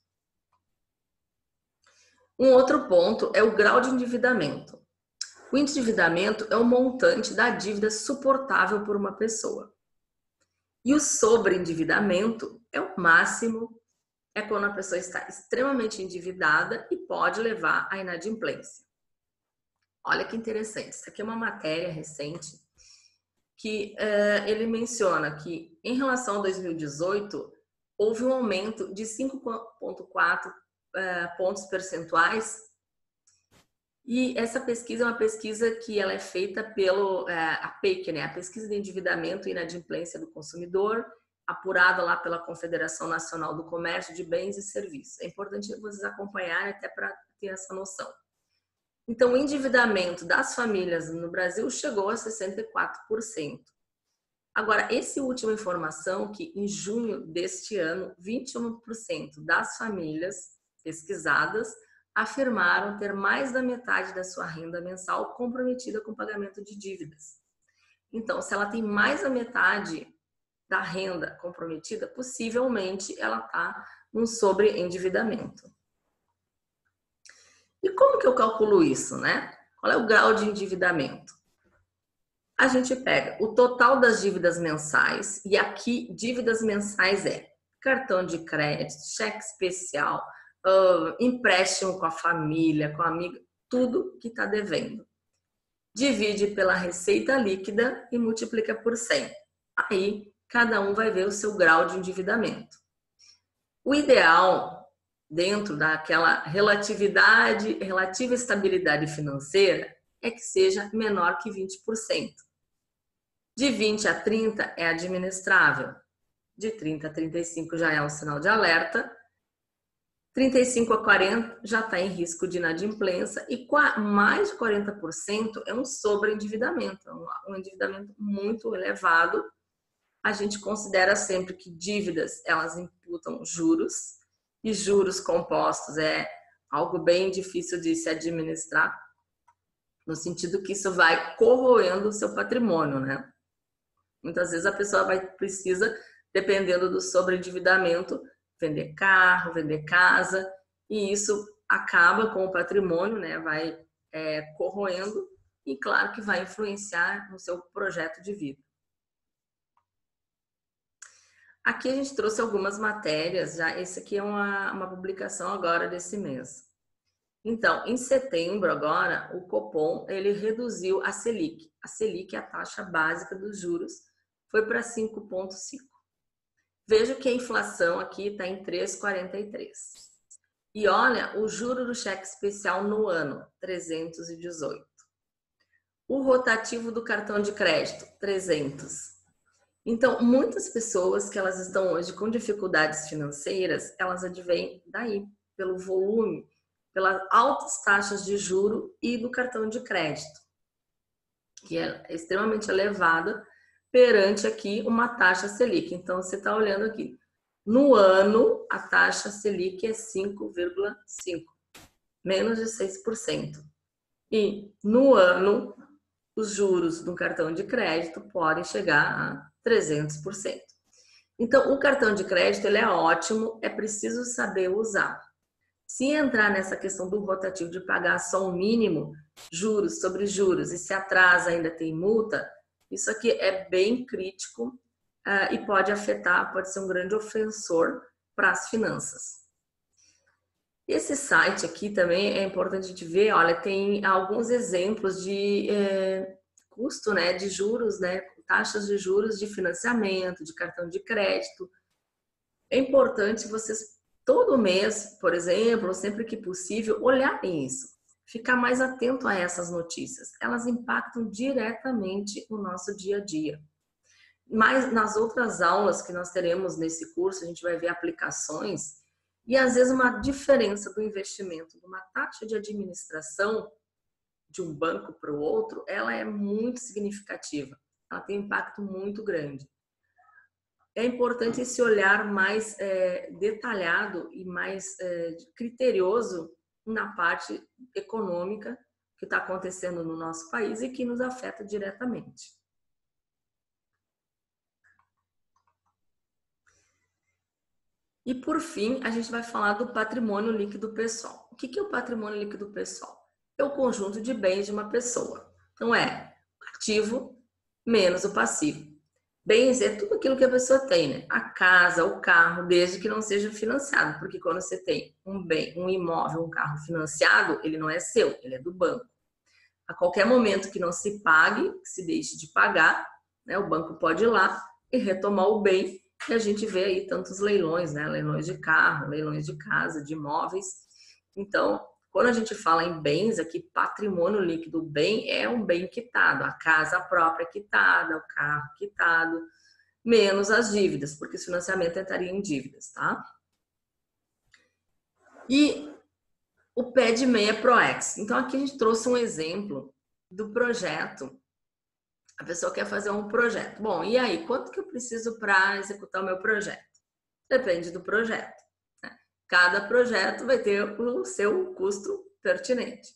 Um outro ponto é o grau de endividamento. O endividamento é o montante da dívida suportável por uma pessoa. E o sobreendividamento é o máximo, é quando a pessoa está extremamente endividada e pode levar à inadimplência. Olha que interessante. Isso aqui é uma matéria recente que ele menciona que, em relação a 2018, houve um aumento de 5,4 pontos percentuais. E essa pesquisa é uma pesquisa que ela é feita pelo a PEC, né? A Pesquisa de Endividamento e Inadimplência do Consumidor, apurada lá pela Confederação Nacional do Comércio de Bens e Serviços. É importante vocês acompanharem até para ter essa noção. Então, o endividamento das famílias no Brasil chegou a 64%. Agora, essa última informação que em junho deste ano, 21% das famílias pesquisadas afirmaram ter mais da metade da sua renda mensal comprometida com o pagamento de dívidas. Então, se ela tem mais da metade da renda comprometida, possivelmente ela está num sobreendividamento. E como que eu calculo isso, né? Qual é o grau de endividamento? A gente pega o total das dívidas mensais, e aqui dívidas mensais é cartão de crédito, cheque especial, empréstimo com a família, com a amiga, tudo que está devendo. Divide pela receita líquida e multiplica por 100. Aí, cada um vai ver o seu grau de endividamento. O ideal, dentro daquela relativa estabilidade financeira, é que seja menor que 20%. De 20 a 30 é administrável. De 30 a 35 já é um sinal de alerta. 35 a 40 já está em risco de inadimplência e mais de 40% é um sobreendividamento, um endividamento muito elevado. A gente considera sempre que dívidas, elas imputam juros, e juros compostos é algo bem difícil de se administrar, no sentido que isso vai corroendo o seu patrimônio, né? Muitas vezes a pessoa precisa, dependendo do sobreendividamento, vender carro, vender casa, e isso acaba com o patrimônio, né? Vai corroendo e, claro, que vai influenciar no seu projeto de vida. Aqui a gente trouxe algumas matérias, já esse aqui é uma publicação agora desse mês. Então, em setembro agora, o Copom, ele reduziu a Selic. A Selic é a taxa básica dos juros, foi para 5,5. Veja que a inflação aqui está em 3,43. E olha, o juro do cheque especial no ano, 318. O rotativo do cartão de crédito, 300. Então, muitas pessoas que elas estão hoje com dificuldades financeiras, elas advêm daí, pelo volume, pelas altas taxas de juro e do cartão de crédito, que é extremamente elevada perante aqui uma taxa Selic. Então, você está olhando aqui. No ano, a taxa Selic é 5,5, menos de 6%. E no ano, os juros do cartão de crédito podem chegar a 300%. Então, o cartão de crédito ele é ótimo, é preciso saber usar. Se entrar nessa questão do rotativo de pagar só o mínimo, juros sobre juros, e se atrasa ainda tem multa, isso aqui é bem crítico e pode afetar, pode ser um grande ofensor para as finanças. Esse site aqui também é importante a gente ver, olha, tem alguns exemplos de custo, né, de juros, né, taxas de juros de financiamento, de cartão de crédito. É importante vocês, todo mês, por exemplo, sempre que possível, olharem isso. Ficar mais atento a essas notícias. Elas impactam diretamente o nosso dia a dia. Mas nas outras aulas que nós teremos nesse curso, a gente vai ver aplicações e às vezes uma diferença do investimento de uma taxa de administração de um banco para o outro, ela é muito significativa. Ela tem um impacto muito grande. É importante esse olhar mais detalhado e mais criterioso na parte econômica que está acontecendo no nosso país e que nos afeta diretamente. E por fim, a gente vai falar do patrimônio líquido pessoal. O que é o patrimônio líquido pessoal? É o conjunto de bens de uma pessoa. Então é ativo menos o passivo. Bens é tudo aquilo que a pessoa tem, né? A casa, o carro, desde que não seja financiado, porque quando você tem um bem, um imóvel, um carro financiado, ele não é seu, ele é do banco. a qualquer momento que não se pague, que se deixe de pagar, né, o banco pode ir lá e retomar o bem. E a gente vê aí tantos leilões, né? Leilões de carro, leilões de casa, de imóveis. Então, quando a gente fala em bens aqui, patrimônio líquido, bem é um bem quitado, a casa própria quitada, o carro quitado, menos as dívidas, porque o financiamento entraria em dívidas, tá? E o pé de meia ProEx. Então, aqui a gente trouxe um exemplo do projeto. A pessoa quer fazer um projeto. Bom, e aí, quanto que eu preciso para executar o meu projeto? Depende do projeto. Né? Cada projeto vai ter o seu custo pertinente.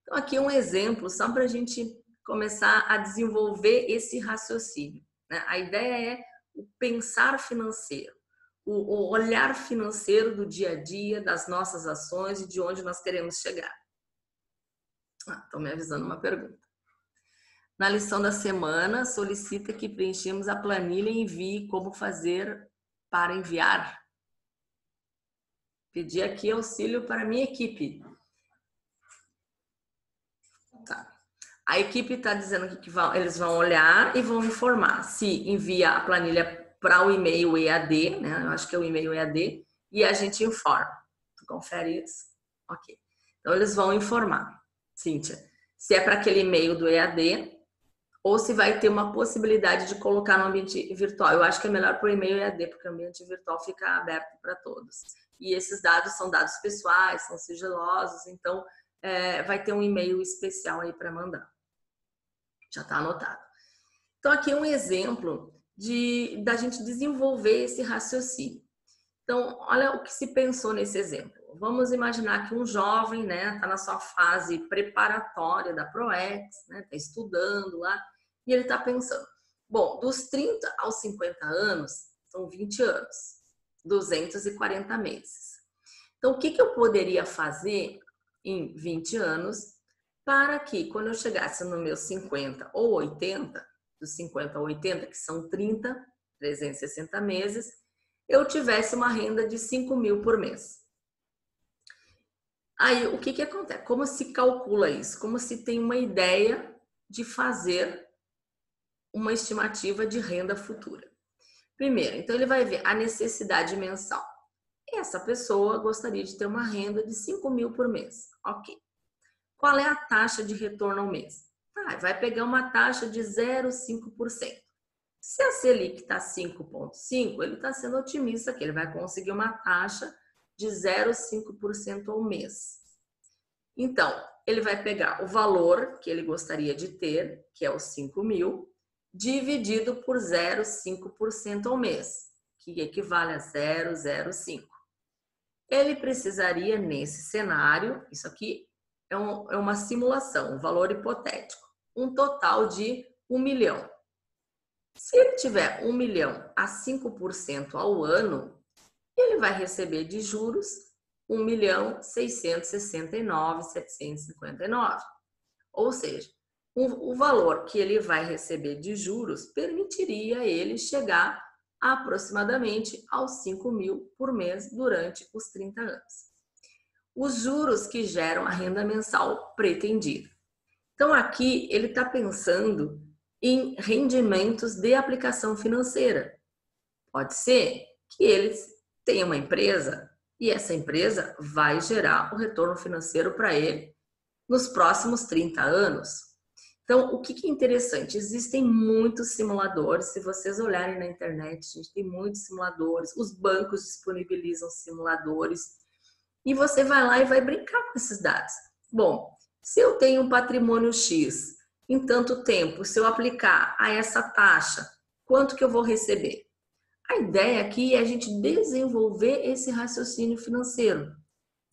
Então, aqui um exemplo, só para a gente começar a desenvolver esse raciocínio. Né? A ideia é o pensar financeiro, o olhar financeiro do dia a dia, das nossas ações e de onde nós queremos chegar. Estão me avisando uma pergunta. Na lição da semana, solicita que preenchamos a planilha e envie como fazer para enviar. Pedi aqui auxílio para a minha equipe. Tá. A equipe está dizendo que eles vão olhar e vão informar se envia a planilha para o e-mail EAD, né? Eu acho que é o e-mail EAD, e a gente informa. Tu confere isso? Ok. Então, eles vão informar, Cíntia, se é para aquele e-mail do EAD ou se vai ter uma possibilidade de colocar no ambiente virtual. Eu acho que é melhor por e-mail EAD, porque o ambiente virtual fica aberto para todos. E esses dados são dados pessoais, são sigilosos, então vai ter um e-mail especial aí para mandar. Já está anotado. Então, aqui é um exemplo da gente desenvolver esse raciocínio. Então, olha o que se pensou nesse exemplo. Vamos imaginar que um jovem, né, está na sua fase preparatória da ProEx, né, está estudando lá, e ele está pensando, bom, dos 30 aos 50 anos, são 20 anos, 240 meses. Então, o que eu poderia fazer em 20 anos para que, quando eu chegasse no meus 50 ou 80, dos 50 a 80, que são 30, 360 meses, eu tivesse uma renda de 5 mil por mês. Aí, o que acontece? Como se calcula isso? Como se tem uma ideia de fazer uma estimativa de renda futura. Primeiro, então ele vai ver a necessidade mensal. Essa pessoa gostaria de ter uma renda de 5 mil por mês. Ok. Qual é a taxa de retorno ao mês? Vai pegar uma taxa de 0,5%. Se a Selic está 5,5%, ele está sendo otimista que ele vai conseguir uma taxa de 0,5% ao mês. Então, ele vai pegar o valor que ele gostaria de ter, que é os 5 mil, dividido por 0,5% ao mês, que equivale a 0,05. Ele precisaria, nesse cenário, isso aqui é uma simulação, um valor hipotético, um total de 1 milhão. Se ele tiver 1 milhão a 5% ao ano, ele vai receber de juros 1.669.759. Ou seja, o valor que ele vai receber de juros permitiria ele chegar a aproximadamente aos 5 mil por mês durante os 30 anos. Os juros que geram a renda mensal pretendida. Então, aqui ele está pensando em rendimentos de aplicação financeira. Pode ser que ele tenha uma empresa e essa empresa vai gerar o retorno financeiro para ele nos próximos 30 anos. Então, o que é interessante? Existem muitos simuladores, se vocês olharem na internet, a gente tem muitos simuladores, os bancos disponibilizam simuladores e você vai lá e vai brincar com esses dados. Bom, se eu tenho um patrimônio X em tanto tempo, se eu aplicar a essa taxa, quanto que eu vou receber? A ideia aqui é a gente desenvolver esse raciocínio financeiro.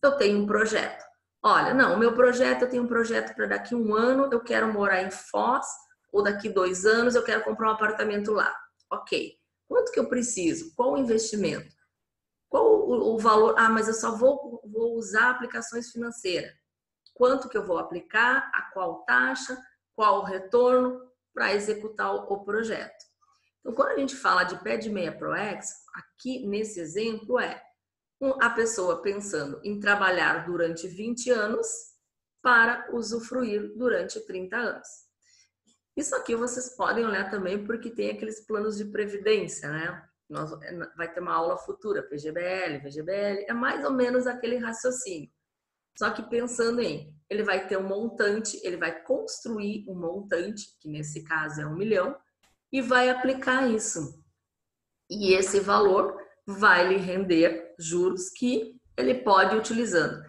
Eu tenho um projeto. Olha, não, o meu projeto, eu tenho um projeto para daqui a 1 ano, eu quero morar em Foz, ou daqui 2 anos eu quero comprar um apartamento lá. Ok. Quanto que eu preciso? Qual o investimento? Qual o valor? Mas eu só vou usar aplicações financeiras. Quanto que eu vou aplicar? A qual taxa? Qual o retorno para executar o projeto? Então, quando a gente fala de pé de meia ProEx, aqui nesse exemplo a pessoa pensando em trabalhar durante 20 anos para usufruir durante 30 anos. Isso aqui vocês podem olhar também porque tem aqueles planos de previdência, né? Vai ter uma aula futura, PGBL, VGBL, é mais ou menos aquele raciocínio. Só que pensando ele vai ter um montante, ele vai construir um montante, que nesse caso é 1 milhão, e vai aplicar isso. E esse valor vai lhe render juros que ele pode ir utilizando.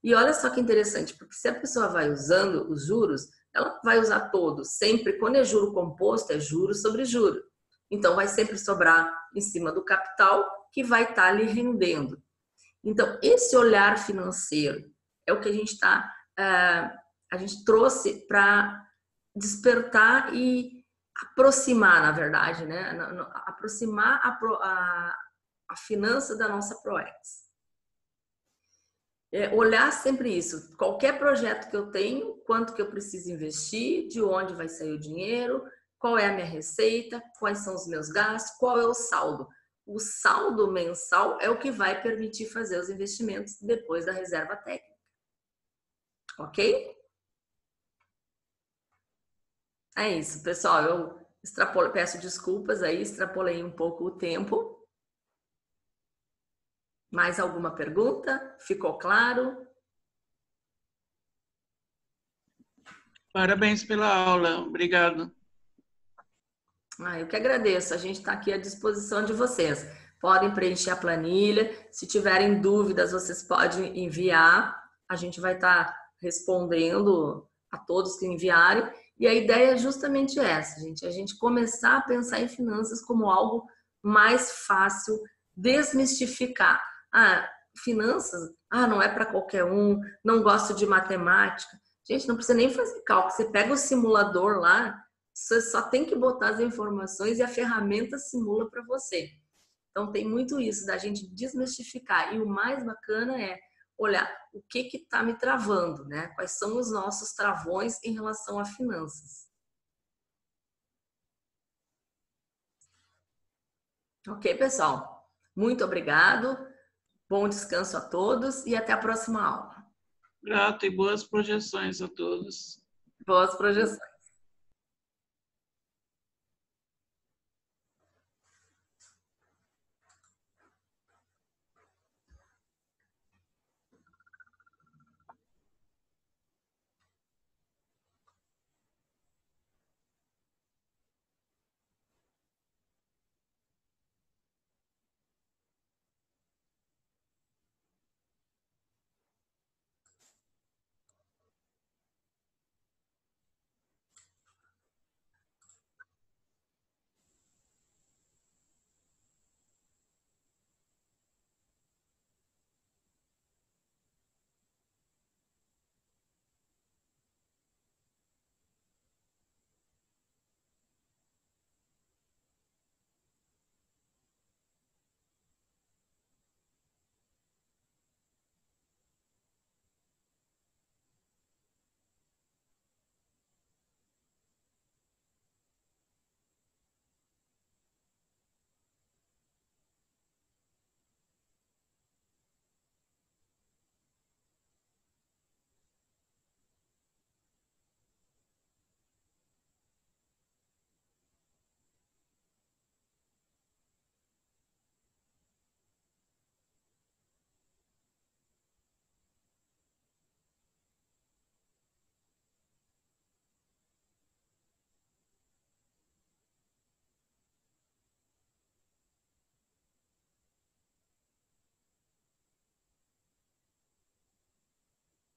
E olha só que interessante, porque se a pessoa vai usando os juros, ela vai usar todos. Sempre, quando é juro composto, é juro sobre juro. Então, vai sempre sobrar em cima do capital que vai estar lhe rendendo. Então, esse olhar financeiro é o que a gente trouxe para despertar e aproximar, na verdade, né? Aproximar a finança da nossa ProEx. Olhar sempre isso. Qualquer projeto que eu tenho, quanto que eu preciso investir, de onde vai sair o dinheiro, qual é a minha receita, quais são os meus gastos, qual é o saldo. O saldo mensal é o que vai permitir fazer os investimentos depois da reserva técnica. Ok? É isso, pessoal. Eu peço desculpas aí, extrapolei um pouco o tempo. Mais alguma pergunta? Ficou claro? Parabéns pela aula. Obrigado. Eu que agradeço. A gente está aqui à disposição de vocês. Podem preencher a planilha. Se tiverem dúvidas, vocês podem enviar. A gente vai estar respondendo a todos que enviarem. E a ideia é justamente essa, gente. A gente começar a pensar em finanças como algo mais fácil, desmistificar. Finanças, não é para qualquer um, não gosto de matemática. Gente, não precisa nem fazer cálculo. Você pega o simulador lá, você só tem que botar as informações e a ferramenta simula para você. Então, tem muito isso da gente desmistificar. E o mais bacana é olhar o que está me travando, né? Quais são os nossos travões em relação a finanças. Ok, pessoal? Muito obrigado. Bom descanso a todos e até a próxima aula. Grato e boas projeções a todos. Boas projeções.